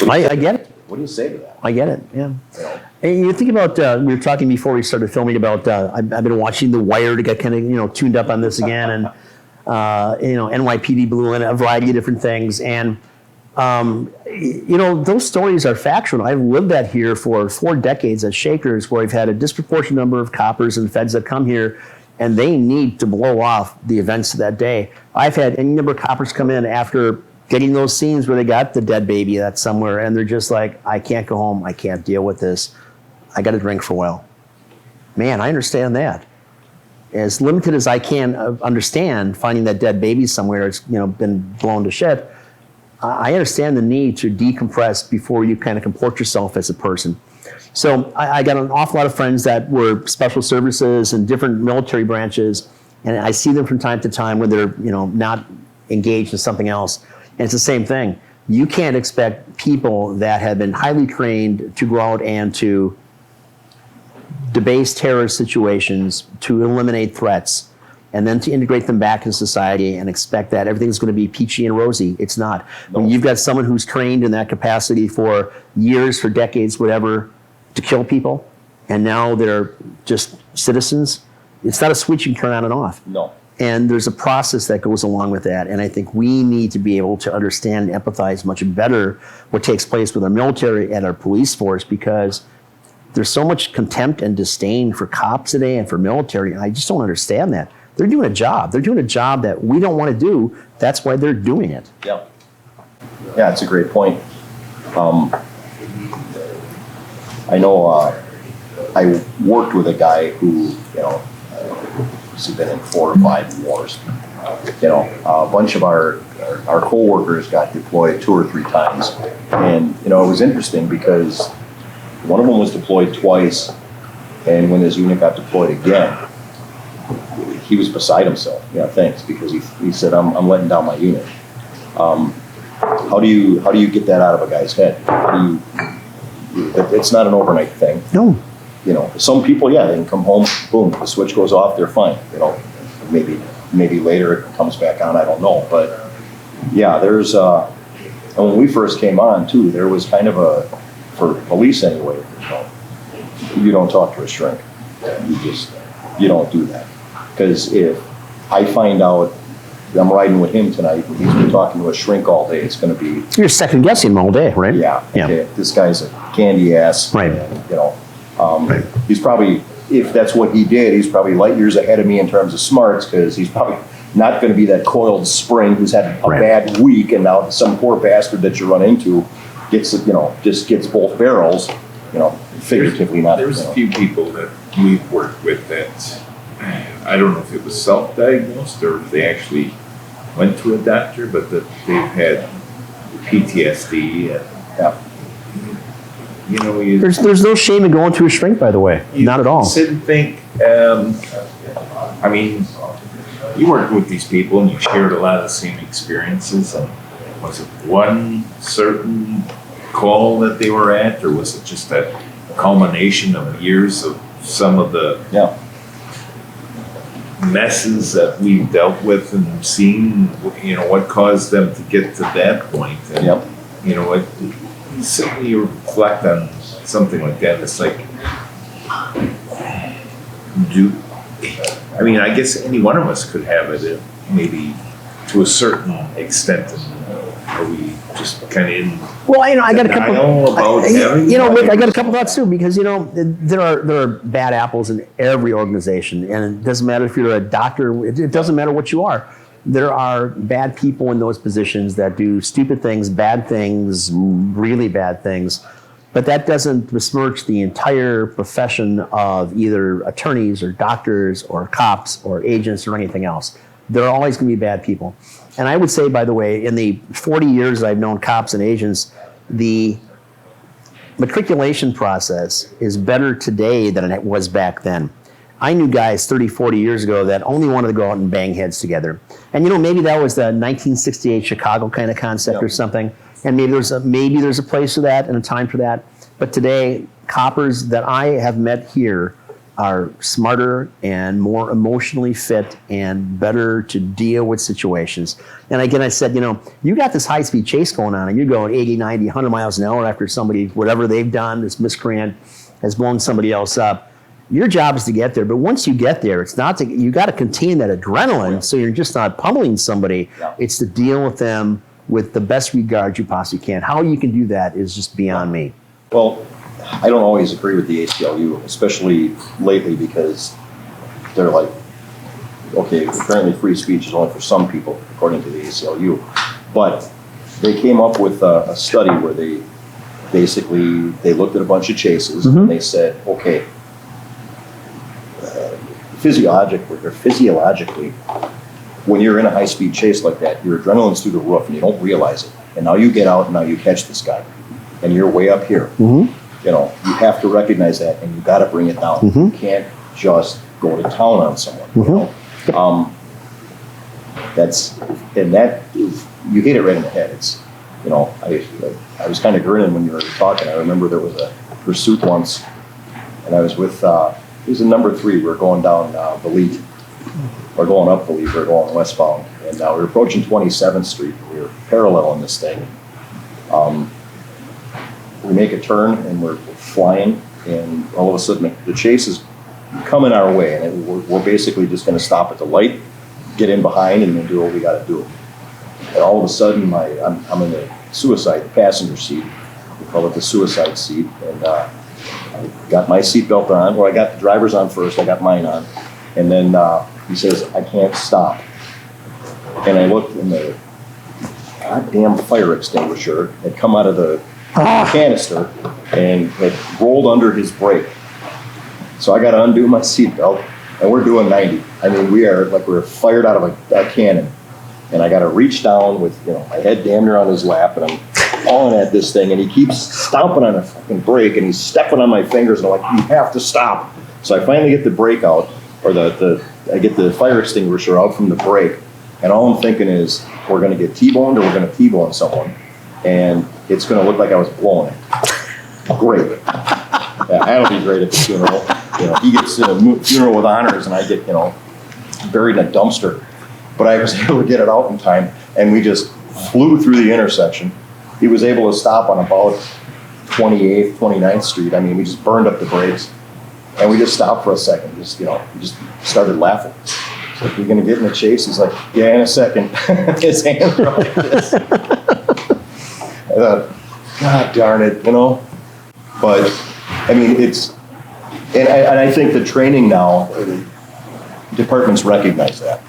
I get it. What do you say to that? I get it, yeah. And you think about, we were talking before we started filming about, I've been watching The Wire to get kind of, tuned up on this again, and, NYPD Blue and a variety of different things. And, those stories are factual. I've lived that here for 4 decades at Shakers, where I've had a disproportionate number of coppers and feds that come here, and they need to blow off the events of that day. I've had any number of coppers come in after getting those scenes where they got the dead baby that's somewhere, and they're just like, I can't go home, I can't deal with this. I got to drink for a while. Man, I understand that. As limited as I can understand finding that dead baby somewhere, it's been blown to shit. I understand the need to decompress before you kind of comport yourself as a person. So I got an awful lot of friends that were special services and different military branches, and I see them from time to time when they're not engaged in something else. And it's the same thing. You can't expect people that have been highly trained to go out and to debase terrorist situations, to eliminate threats, and then to integrate them back in society and expect that everything's going to be peachy and rosy. It's not. No. When you've got someone who's trained in that capacity for years, for decades, whatever, to kill people, and now they're just citizens, it's not a switch you can turn on and off. No. And there's a process that goes along with that. And I think we need to be able to understand and empathize much better what takes place with our military and our police force, because there's so much contempt and disdain for cops today and for military. And I just don't understand that. They're doing a job. They're doing a job that we don't want to do. That's why they're doing it. Yeah. Yeah, it's a great point. I know I worked with a guy who, he's been in 4 or 5 wars. A bunch of our co-workers got deployed 2 or 3 times. And, it was interesting because one of them was deployed twice, and when his unit got deployed again, he was beside himself. Thanks, because he said, I'm letting down my unit. How do you get that out of a guy's head? It's not an overnight thing. No. Some people, they can come home, boom, the switch goes off, they're fine. Maybe maybe later it comes back on, I don't know. But yeah, there's, and when we first came on too, there was kind of a, for police anyway, you don't talk to a shrink. You don't do that. Because if I find out I'm riding with him tonight and he's been talking to a shrink all day, it's going to be, You're second guessing him all day, right? yeah, okay, this guy's a candy ass. Right. And, he's probably, if that's what he did, he's probably light years ahead of me in terms of smarts, because he's probably not going to be that coiled spring who's had a bad week, and now some poor bastard that you run into gets, just gets both barrels, figuratively not. There's a few people that we've worked with that, I don't know if it was self-diagnosed or if they actually went to a doctor, but that they've had PTSD and, Yeah. There's no shame in going to a shrink, by the way. Not at all. Sit and think, I mean, you worked with these people and you shared a lot of the same experiences, and was it one certain call that they were at, or was it just a culmination of years of some of the messes that we've dealt with and seen, what caused them to get to that point? And, certainly you reflect on something like that, it's like, I guess any one of us could have it, maybe to a certain extent. Are we just kind of in? Well, I got a couple. Rick, I got a couple thoughts too, because there are bad apples in every organization, and it doesn't matter if you're a doctor. It doesn't matter what you are. There are bad people in those positions that do stupid things, bad things, really bad things, but that doesn't besmirch the entire profession of either attorneys or doctors or cops or agents or anything else. There are always going to be bad people. And I would say, by the way, in the 40 years I've known cops and agents, the matriculation process is better today than it was back then. I knew guys 30, 40 years ago that only wanted to go out and bang heads together. And maybe that was the 1968 Chicago kind of concept or something. And maybe there's a place for that and a time for that. But today, coppers that I have met here are smarter and more emotionally fit and better to deal with situations. And again, I said, you got this high-speed chase going on and you're going 80, 90, 100 miles an hour after somebody, whatever they've done, this miscreant has blown somebody else up. Your job is to get there, but once you get there, it's not to, you got to contain that adrenaline so you're just not pummeling somebody. It's to deal with them with the best regard you possibly can. How you can do that is just beyond me. Well, I don't always agree with the ACLU, especially lately, because they're like, okay, apparently free speech is only for some people, according to the ACLU. But they came up with a study where they looked at a bunch of chases and they said, okay, physiologically, when you're in a high-speed chase like that, your adrenaline's through the roof and you don't realize it. And now you get out and now you catch this guy and you're way up here. You have to recognize that and you got to bring it down. You can't just go to town on someone. You hit it right in the head. It's, I was kind of grinning when you were talking. I remember there was a pursuit once, and I was with, it was in number 3. We were going down Valete, or going up Valete, we were going westbound, and we were approaching 27th Street. We were paralleling this thing. We make a turn and we're flying, and all of a sudden the chase is coming our way, and we're basically just going to stop at the light, get in behind, and then do what we got to do. And all of a sudden, I'm in the passenger seat. We call it the suicide seat, and I got my seatbelt on. Well, I got the driver's on first. I got mine on, and then he says, "I can't stop." And I looked, and the goddamn fire extinguisher had come out of the canister and had rolled under his brake. So I got to undo my seatbelt, and we're doing 90. I mean, we're fired out of a cannon. And I got to reach down with, my head damn near on his lap, and I'm pawing at this thing, and he keeps stomping on a fucking brake, and he's stepping on my fingers, and I'm like, you have to stop. So I finally get the brake out, or I get the fire extinguisher out from the brake, and all I'm thinking is, we're going to get T-boned, or we're going to T-bone someone, and it's going to look like I was blowing it. Great. Yeah, that'll be great at the funeral. He gets a funeral with honors, and I get, buried in a dumpster. but I was able to get it out in time, and we just flew through the intersection. He was able to stop on about 28th, 29th Street. I mean, we just burned up the brakes, and we just stopped for a second. Just, we just started laughing. It's like, "You're gonna get in a chase?" He's like, "Yeah, in a second." His hands were like this. I thought, God darn it, But, I mean, and I think the training now, departments recognize that,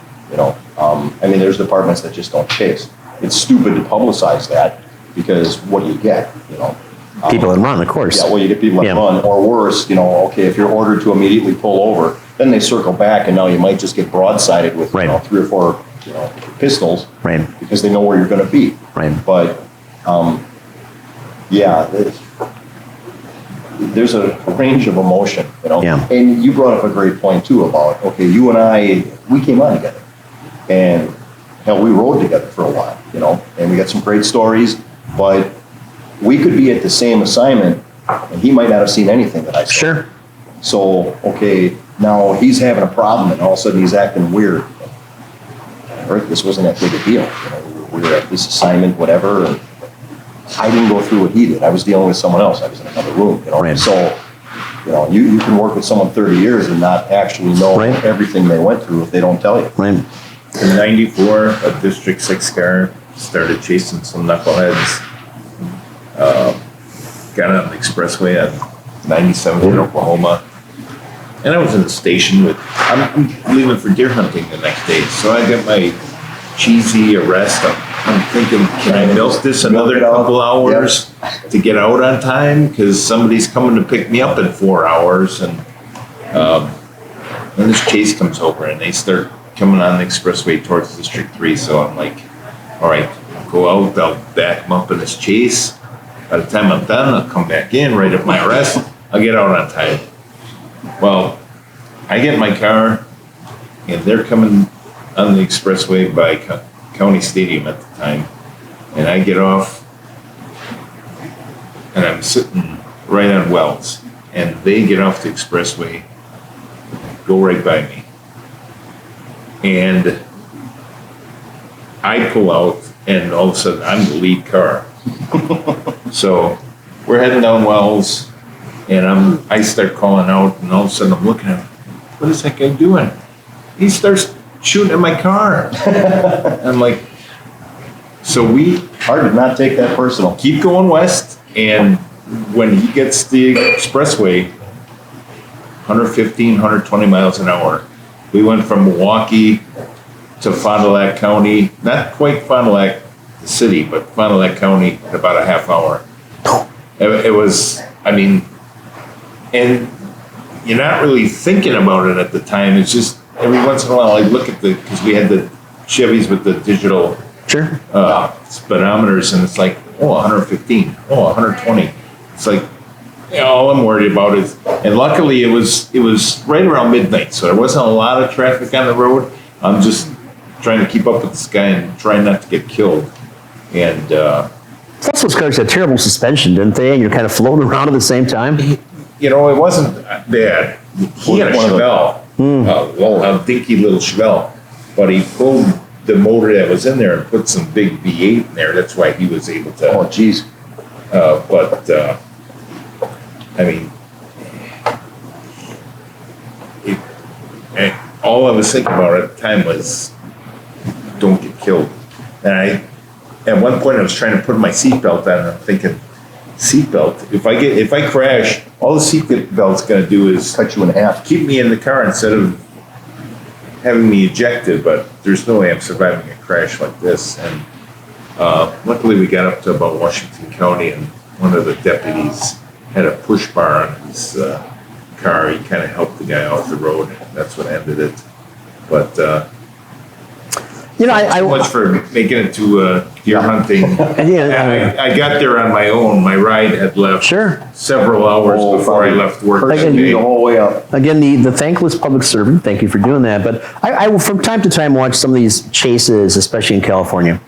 I mean, there's departments that just don't chase. It's stupid to publicize that, because what do you get, People that run, of course. Yeah, well, you get people that run, or worse, okay, if you're ordered to immediately pull over, then they circle back, and now you might just get broadsided with, 3 or 4, pistols, Right. because they know where you're gonna be. Right. But, yeah, there's a range of emotion, Yeah. And you brought up a great point too about, okay, you and I, we came on together, and hell, we rode together for a while, and we got some great stories, but we could be at the same assignment, and he might not have seen anything that I saw. Sure. So, okay, now he's having a problem, and all of a sudden he's acting weird. Right? This wasn't that big a deal. We were at this assignment, whatever, and I didn't go through what he did. I was dealing with someone else. I was in another room, Right. So, you can work with someone 30 years and not actually know Right. everything they went through if they don't tell you. Right. In '94, a District 6 car started chasing some knuckleheads. Got on the expressway at 97th in Oklahoma. And I was in the station I'm leaving for deer hunting the next day. So I got my cheesy arrest. I'm thinking, can I milk this another couple hours to get out on time? Because somebody's coming to pick me up in 4 hours. And then this chase comes over, and they start coming on the expressway towards District 3. So I'm like, all right, I'll go out, I'll back them up in this chase. By the time I'm done, I'll come back in, write up my arrest, I'll get out on time. Well, I get in my car, and they're coming on the expressway by County Stadium at the time, and I get off, and I'm sitting right on Wells, and they get off the expressway, go right by me, and I pull out, and all of a sudden I'm the lead car. So we're heading down Wells, and I start calling out, and all of a sudden I'm looking at him. What is that guy doing? He starts shooting at my car. I'm like, so we Hard to not take that personal. keep going west, and when he gets the expressway, 115, 120 miles an hour. We went from Milwaukee to Fond du Lac County, not quite Fond du Lac, the city, but Fond du Lac County in about a half hour. It was, I mean, and you're not really thinking about it at the time. It's just every once in a while I look at because we had the Chevys with the digital Sure. speedometers, and it's like, oh, 115, oh, 120. It's like, all I'm worried about is, and luckily it was right around midnight, so there wasn't a lot of traffic on the road. I'm just trying to keep up with this guy and trying not to get killed. And Plus, those cars had terrible suspension, didn't they? And you're kind of floating around at the same time. it wasn't bad. He had a Chevelle, a dinky little Chevelle, but he pulled the motor that was in there and put some big V8 in there. That's why he was able to. Oh, geez. I mean, all I was thinking about at the time was, don't get killed. And at one point, I was trying to put my seatbelt on, and I'm thinking, seatbelt. If I crash, all the seatbelt's going to do is Cut you in half. keep me in the car instead of having me ejected. But there's no way I'm surviving a crash like this. And luckily, we got up to about Washington County, and one of the deputies had a push bar on his car. He kind of helped the guy off the road. That's what ended it. But so much for making it to deer hunting. Yeah. I got there on my own. My ride had left Sure. several hours before I left work. Again, that day. The whole way up. Again, the thankless public servant, thank you for doing that. But I will from time to time watch some of these chases, especially in California.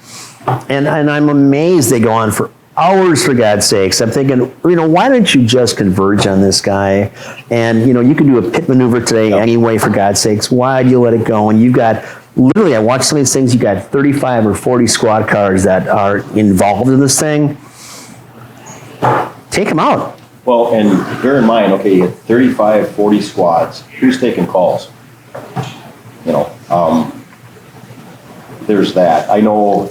And I'm amazed they go on for hours, for God's sakes. I'm thinking, why don't you just converge on this guy? And, you can do a pit maneuver today anyway, for God's sakes. Why do you let it go? And you've got literally, I watch some of these things, you got 35 or 40 squad cars that are involved in this thing. Take them out. Well, and bear in mind, okay, you had 35, 40 squads. Who's taking calls? You know, there's that. I know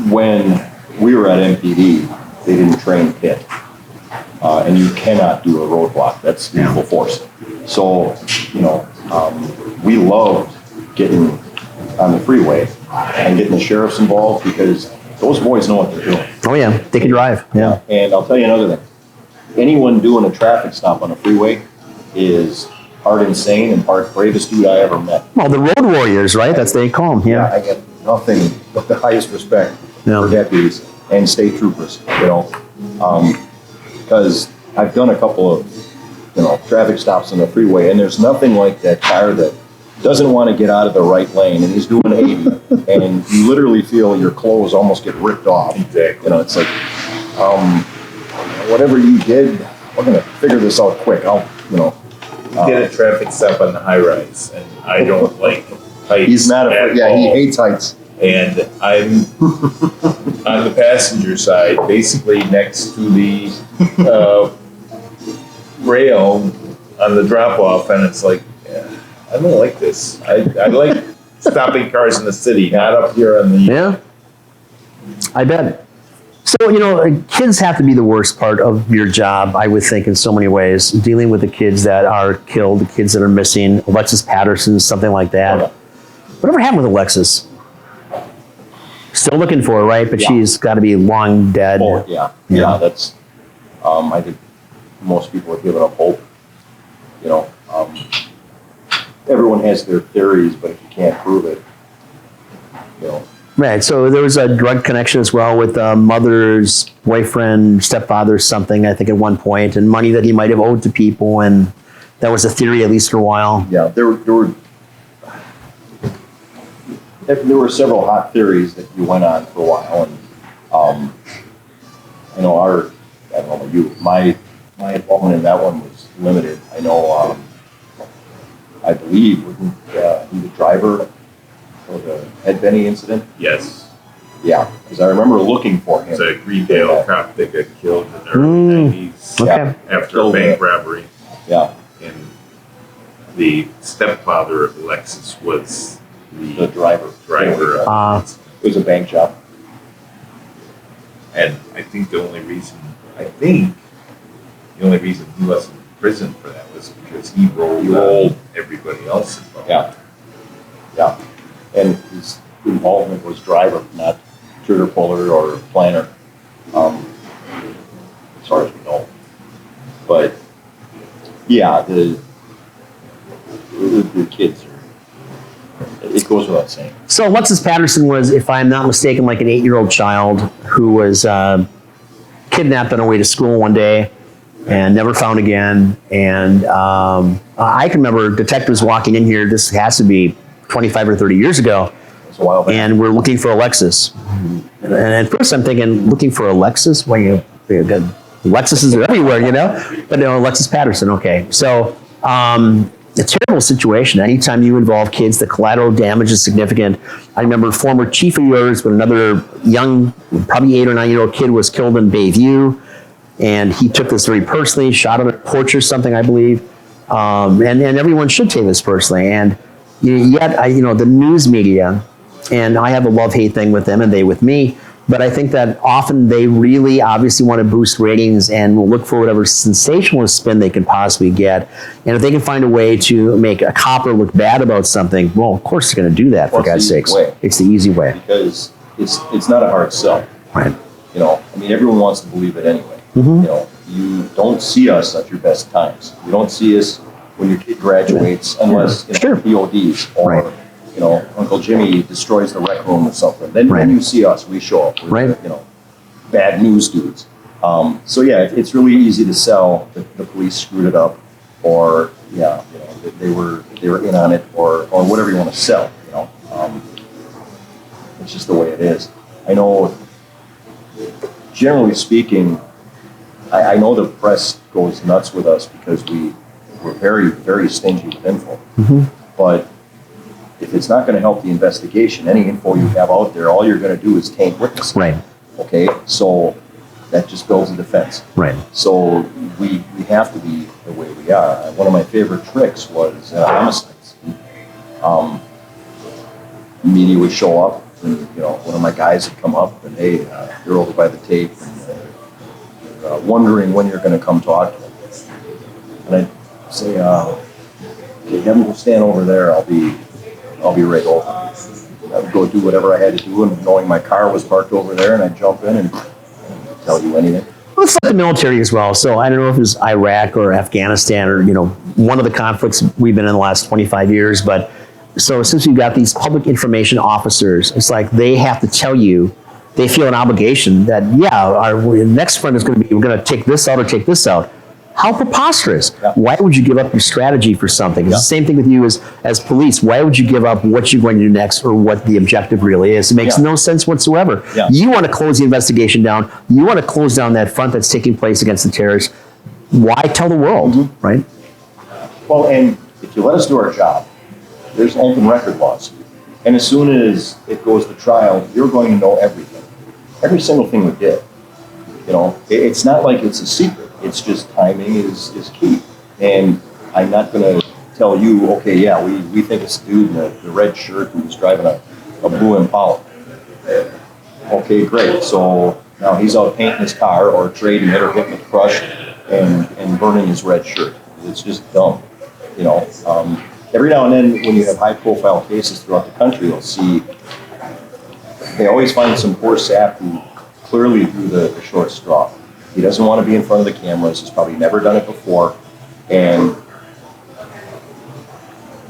when we were at MPD, they didn't train pit. And you cannot do a roadblock. That's lethal force. So, you know, we loved getting on the freeway and getting the sheriffs involved because those boys know what they're doing. Oh yeah, they can drive. Yeah. And I'll tell you another thing. Anyone doing a traffic stop on a freeway is part insane and part bravest dude I ever met. Well, the road warriors, right? That's what they call them. Yeah. I get nothing but the highest respect Yeah. for deputies and state troopers, you know, because I've done a couple of, you know, traffic stops on the freeway, and there's nothing like that car that doesn't want to get out of the right lane, and he's doing 80, and you literally feel your clothes almost get ripped off. Exactly. You know, it's like, whatever you did, we're gonna figure this out quick. I'll, you know. Did a traffic stop on the high rise, and I don't like heights. He's not at a, yeah, he all. hates heights. And I'm on the passenger side, basically next to the rail on the drop off, and it's like, yeah, I don't like this. I like stopping cars in the city, not up here on the. Yeah. I bet. So, you know, kids have to be the worst part of your job, I would think, in so many ways. Dealing with the kids that are killed, the kids that are missing, Alexis Patterson, something like that. Whatever happened with Alexis? Still looking for her, right? But Yeah. she's got to be long dead. Oh, yeah, Yeah. yeah, that's, I think most people have given up hope, you know. Everyone has their theories, but if you can't prove it, you know. Right. So there was a drug connection as well with mother's boyfriend, stepfather, something, I think, at one point, and money that he might have owed to people. And that was a theory, at least for a while. Yeah, there were several hot theories that you went on for a while, and I know I don't know about you, my involvement in that one was limited. I know, I believe, wasn't he the driver for the Ed Benny incident? Yes, Yeah, because I remember looking for him. it's a Greendale cop that got killed in the early 90s Okay. after a bank robbery, Yeah, and the stepfather of Alexis was the driver. driver of It was a bank job. And I think the only reason he wasn't in prison for that was because he rolled everybody else involved. Yeah, yeah, and his involvement was driver, not trigger puller or planner, as far as we know. But yeah, the kids are, it goes without saying. So Alexis Patterson was, if I'm not mistaken, like an 8-year-old child who was kidnapped on her way to school one day and never found again. And I can remember detectives walking in here, this has to be 25 or 30 years ago, It's a while back. and we're looking for Alexis. And at first I'm thinking, looking for Alexis? Well, you got Alexis's are everywhere, you know? But no, Alexis Patterson, okay. So a terrible situation. Anytime you involve kids, the collateral damage is significant. I remember a former chief of yours, but another young, probably 8 or 9-year-old kid was killed in Bayview, and he took this very personally, shot on a porch or something, I believe. And everyone should take this personally. And yet, the news media, and I have a love-hate thing with them and they with me, but I think that often they really obviously want to boost ratings and will look for whatever sensationalist spin they can possibly get. And if they can find a way to make a copper look bad about something, well, of course they're going to do that, for Well, God's sakes. way. It's the easy way. Because it's not a hard sell. Right. You know, I mean, everyone wants to believe it anyway. Mm-hmm. You know, you don't see us at your best times. You don't see us when your kid graduates, unless Sure. PODs or Right. Uncle Jimmy destroys the rec room or something. Then Right. when you see us, we show up. We're Right. bad news dudes. So yeah, it's really easy to sell that the police screwed it up, or that they were in on it, or whatever you want to sell. It's just the way it is. I know. Generally speaking, I know the press goes nuts with us because we're very, very stingy with info. Mm-hmm. But if it's not gonna help the investigation, any info you have out there, all you're gonna do is taint witnesses. Right. Okay, so that just builds a defense. Right. So we have to be the way we are. One of my favorite tricks was homicides. Media would show up, and one of my guys would come up, and hey, you're over by the tape, and wondering when you're going to come talk to them. And I'd say, okay, have them go stand over there. I'll be right over. I would go do whatever I had to do, and knowing my car was parked over there, and I'd jump in and tell you anything. Well, it's like the military as well. So I don't know if it was Iraq or Afghanistan or, one of the conflicts we've been in the last 25 years. But so since we've got these public information officers, it's like they have to tell you, they feel an obligation that, our next friend is going to be, we're going to take this out or take this out. How preposterous. Yeah. Why would you give up your strategy for something? It's Yeah. the same thing with you as police. Why would you give up what you're going to do next or what the objective really is? It makes Yeah. no sense whatsoever. Yeah. You want to close the investigation down. You want to close down that front that's taking place against the terrorists. Why tell the world, right? Well, and if you let us do our job, there's open record laws. And as soon as it goes to trial, you're going to know everything. Every single thing we did. It's not like it's a secret. It's just timing is key. And I'm not going to tell you, okay, we think it's a dude in the red shirt who was driving a blue Impala. Okay, great. So now he's out painting his car or trading it or getting it crushed and burning his red shirt. It's just dumb. Every now and then when you have high profile cases throughout the country, you'll see they always find some poor sap who clearly drew the short straw. He doesn't want to be in front of the cameras. He's probably never done it before. And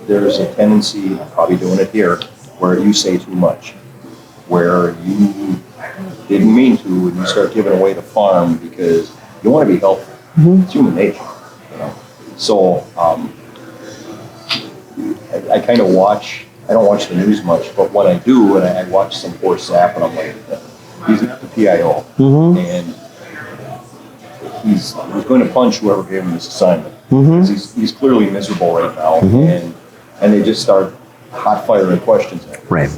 there's a tendency, I'm probably doing it here, where you say too much, where you didn't mean to, and you start giving away the farm because you want to be helpful. It's human nature. So I kind of watch, I don't watch the news much, but when I do, and I watch some poor sap, and I'm like, he's the PIO, and he's going to punch whoever gave him this assignment. He's clearly miserable right now, and they just start hot firing questions at him. Right.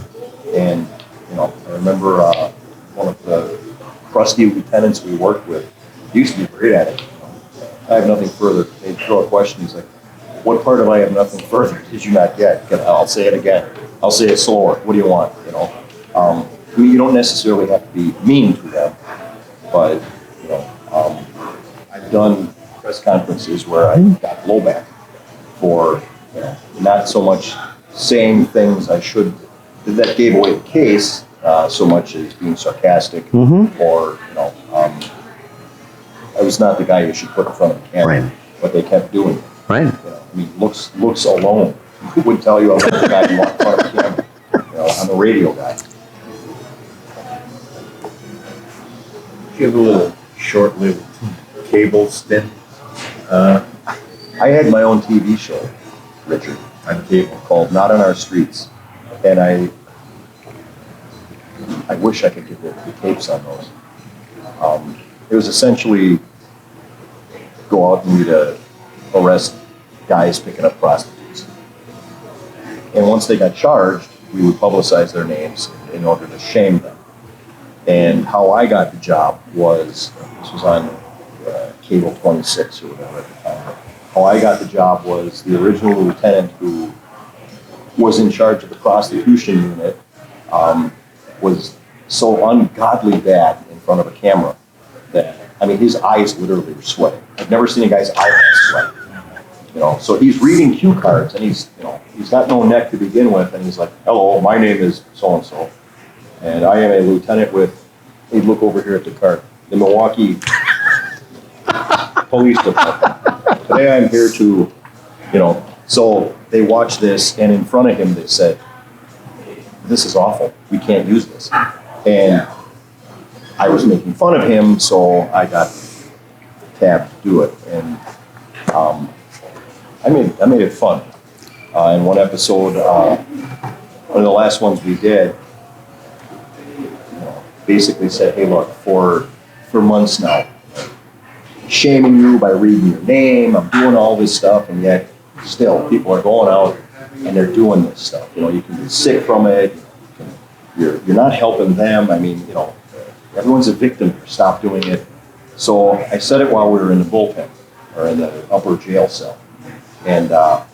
And I remember one of the crusty lieutenants we worked with used to be great at it. I have nothing further. They'd throw a question. He's like, "What part of I have nothing further did you not get?" I'll say it again. I'll say it slower. What do you want? You don't necessarily have to be mean to them, but I've done press conferences where I got blowback for not so much saying things I should that gave away the case, so much as being sarcastic or I was not the guy you should put in front of the camera, Right. but they kept doing it. Right. Looks alone would tell you I was the guy you want in front of the camera. I'm a radio guy. You have a little short-lived cable stint I had my own TV show, Richard, on cable. called Not on Our Streets, and I wish I could get the tapes on those. It was essentially go out and we'd arrest guys picking up prostitutes. And once they got charged, we would publicize their names in order to shame them. And how I got the job was, this was on Cable 26 or whatever at the time. How I got the job was the original lieutenant who was in charge of the prostitution unit was so ungodly bad in front of a camera that, his eyes literally were sweating. I've never seen a guy's eyes sweat. So he's reading cue cards and he's got no neck to begin with, and he's like, "Hello, my name is so-and-so, and I am a lieutenant with," he'd look over here at the card, "the Milwaukee Police Department. Today I'm here to," so they watched this, and in front of him they said, "This is awful, we can't use this." And I was making fun of him, so I got tabbed to do it, and I made it fun. In one episode, one of the last ones we did, basically said, "Hey, look, for months now, shaming you by reading your name, I'm doing all this stuff, and yet still people are going out and they're doing this stuff. You know, you can get sick from it. You're not helping them. I mean, you know, everyone's a victim here. Stop doing it. So I said it while we were in the bullpen or in the upper jail cell, and I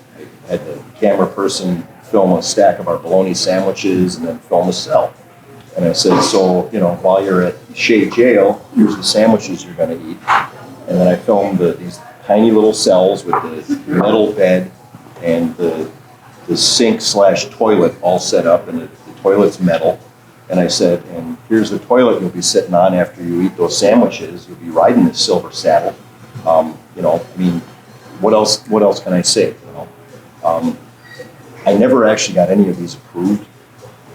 had the camera person film a stack of our bologna sandwiches and then film a cell. And I said, so, you know, while you're at Shea Jail, here's the sandwiches you're going to eat. And then I filmed these tiny little cells with the metal bed and the sink/toilet all set up, and the toilet's metal. And I said, and here's the toilet you'll be sitting on after you eat those sandwiches. You'll be riding this silver saddle. You know, I mean, what else can I say? You know, I never actually got any of these approved,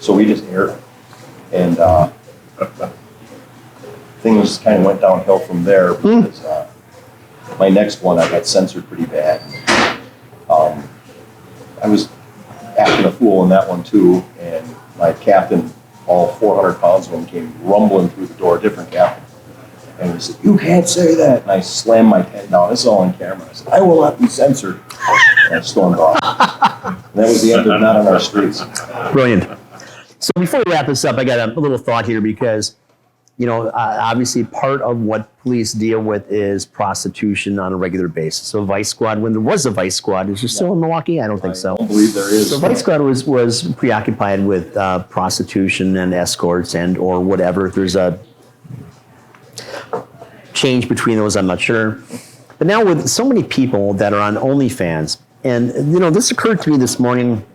so we just aired them. And things kind of went downhill from there because my next one, I got censored pretty bad. I was acting a fool in that one too, and my captain, all 400 pounds of him, came rumbling through the door, different captain. And he said, "You can't say that." And I slammed my pen down. This is all on camera. I said, "I will not be censored." And I stormed off. And that was the end of Not on Our Streets. Brilliant. So before we wrap this up, I got a little thought here because, you know, obviously part of what police deal with is prostitution on a regular basis. So Vice Squad, when there was a Vice Squad, is there still in Milwaukee? I don't think so. I don't believe there is. So Vice Squad was preoccupied with prostitution and escorts and or whatever. If there's a change between those, I'm not sure. But now with so many people that are on OnlyFans, and you know, this occurred to me this morning,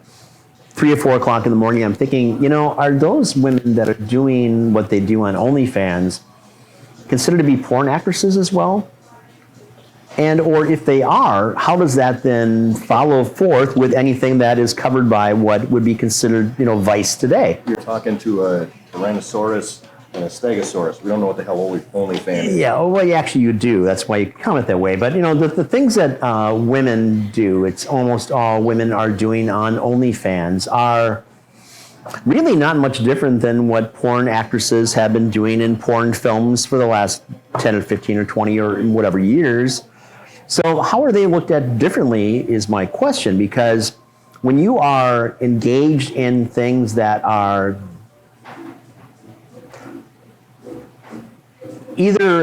3 or 4 o'clock in the morning. I'm thinking, you know, are those women that are doing what they do on OnlyFans considered to be porn actresses as well? And or if they are, how does that then follow forth with anything that is covered by what would be considered, you know, Vice today? You're talking to a Tyrannosaurus and a Stegosaurus. We don't know what the hell OnlyFans is. Yeah, well, actually you do. That's why you comment that way. But, you know, the things that women do, it's almost all women are doing on OnlyFans, are really not much different than what porn actresses have been doing in porn films for the last 10 or 15 or 20 or whatever years. So how are they looked at differently is my question, because when you are engaged in things that are either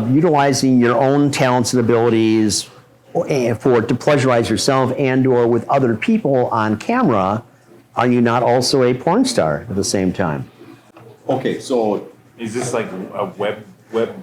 utilizing your own talents and abilities to pleasurize yourself and or with other people on camera, are you not also a porn star at the same time? Okay, so Is this like a web?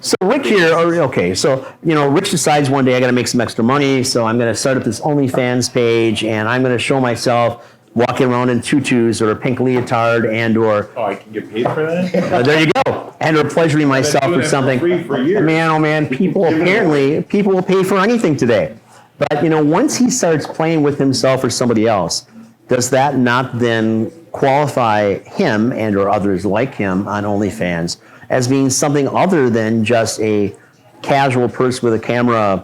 So Rick here, okay, so, you know, Rich decides one day I gotta make some extra money, so I'm gonna start up this OnlyFans page and I'm gonna show myself walking around in tutus or a pink leotard and or, Oh, I can get paid for that? there you go, and or pleasuring myself doing or it for something. free for years. Man, oh man, people will pay for anything today. But, you know, once he starts playing with himself or somebody else, does that not then qualify him and or others like him on OnlyFans as being something other than just a casual person with a camera,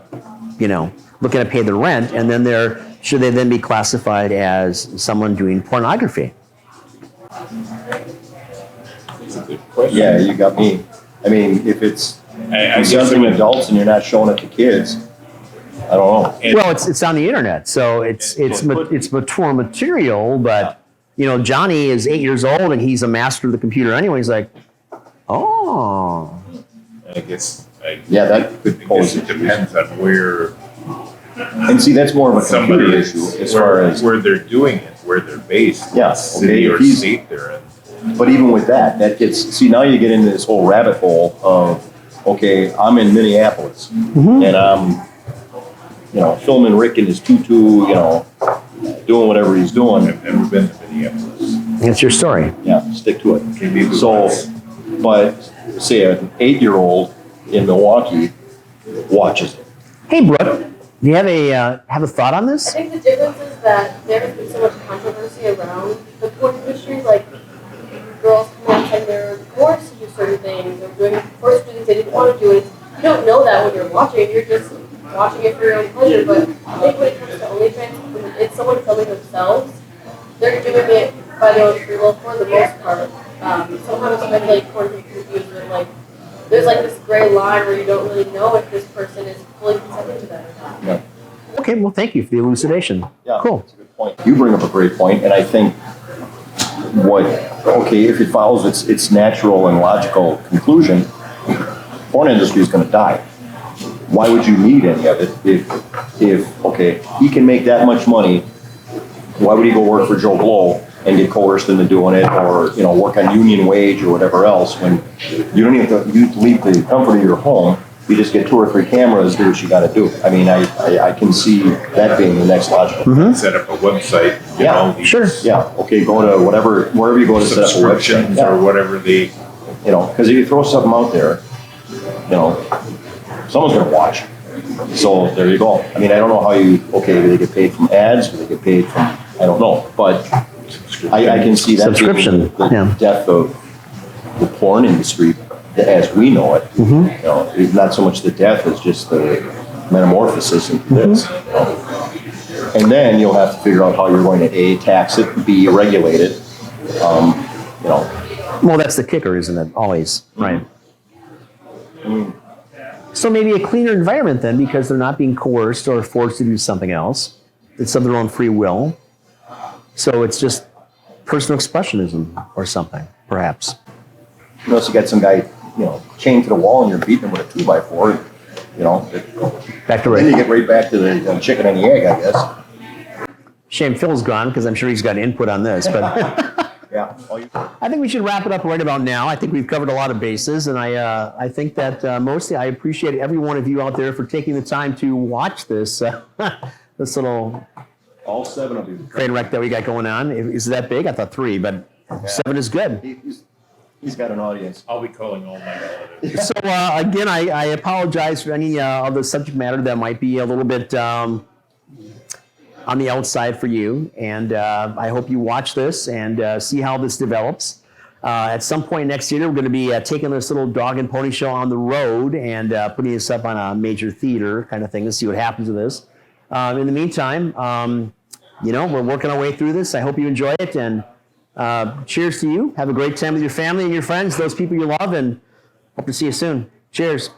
you know, looking to pay the rent, and then should they then be classified as someone doing pornography? It's a good question. yeah, you got me. I mean, if it's I guess presenting adults and you're not showing it to kids, I don't know. Well, it's on the internet, so it's mature material. But you know, Johnny is 8 years old and he's a master of the computer anyway. He's like, oh, I guess. Yeah, that could I pose guess it issues. depends on where And see, that's more of a computer somebody issue is, as far as. where they're doing it, where they're based. Yeah, what city okay, or if he's- state they're in. But even with that gets, see, now you get into this whole rabbit hole of, okay, I'm in Minneapolis and I'm, you know, filming Rick in his tutu, you know, doing whatever he's doing. I've never been to Minneapolis. it's your story. Yeah, stick to it. Maybe we So, once. but say an 8-year-old in Milwaukee watches it. Hey, Brooke, do you have a thought on I this? think the difference is that there has been so much controversy around the porn industry, like girls coming out saying they're coarse to do certain things, or doing coarse things they didn't want to do. And you don't know that when you're watching, you're just watching it for your own pleasure. But I think when it comes to OnlyFans, when it's someone filming themselves, they're doing it by their own free will for the most part. Sometimes I feel like porn can be confused with like, there's like this gray line where you don't really know if this person is fully consenting to that or not. Yeah. Okay, well, thank you for the elucidation. Yeah, Cool. that's a good point. point. You bring up a great point, and I think if it follows its natural and logical conclusion, porn industry is going to die. Why would you need any of it if he can make that much money? Why would he go work for Joe Blow and get coerced into doing it, or work on union wage or whatever else, when you don't even have to leave the comfort of your home? You just get 2 or 3 cameras, do what you got to do. I mean, I can see that being the next logical. Set up a website. Sure. Yeah. Okay. Go to wherever you go to set up a website. Subscriptions or whatever they. Because if you throw something out there, someone's going to watch. So there you go. I mean, I don't know how do they get paid from ads? Do they get paid from, I don't know. But I can see that being the death of the porn industry as we know it. It's not so much the death as just the metamorphosis into this. And then you'll have to figure out how you're going to A, tax it, B, regulate it. Well, that's the kicker, isn't it? Always, right? So maybe a cleaner environment then, because they're not being coerced or forced to do something else. It's of their own free will. So it's just personal expressionism or something, perhaps. Unless you got some guy, chained to the wall and you're beating him with a 2x4, Back to then you Ray. get right back to the chicken and the egg, I guess. Shame Phil's gone, because I'm sure he's got input on this. But Yeah. I think we should wrap it up right about now. I think we've covered a lot of bases, and I think that mostly I appreciate every one of you out there for taking the time to watch this this little All 7 of you. train wreck that we got going on. Is it that big? I thought 3, but 7 is good. He's got an audience. I'll be calling all my relatives. So again, I apologize for any of the subject matter that might be a little bit on the outside for you, and I hope you watch this and see how this develops. At some point next year, we're going to be taking this little dog and pony show on the road and putting this up on a major theater kind of thing to see what happens with this. In the meantime, we're working our way through this. I hope you enjoy it, and cheers to you. Have a great time with your family and your friends, those people you love, and hope to see you soon. Cheers.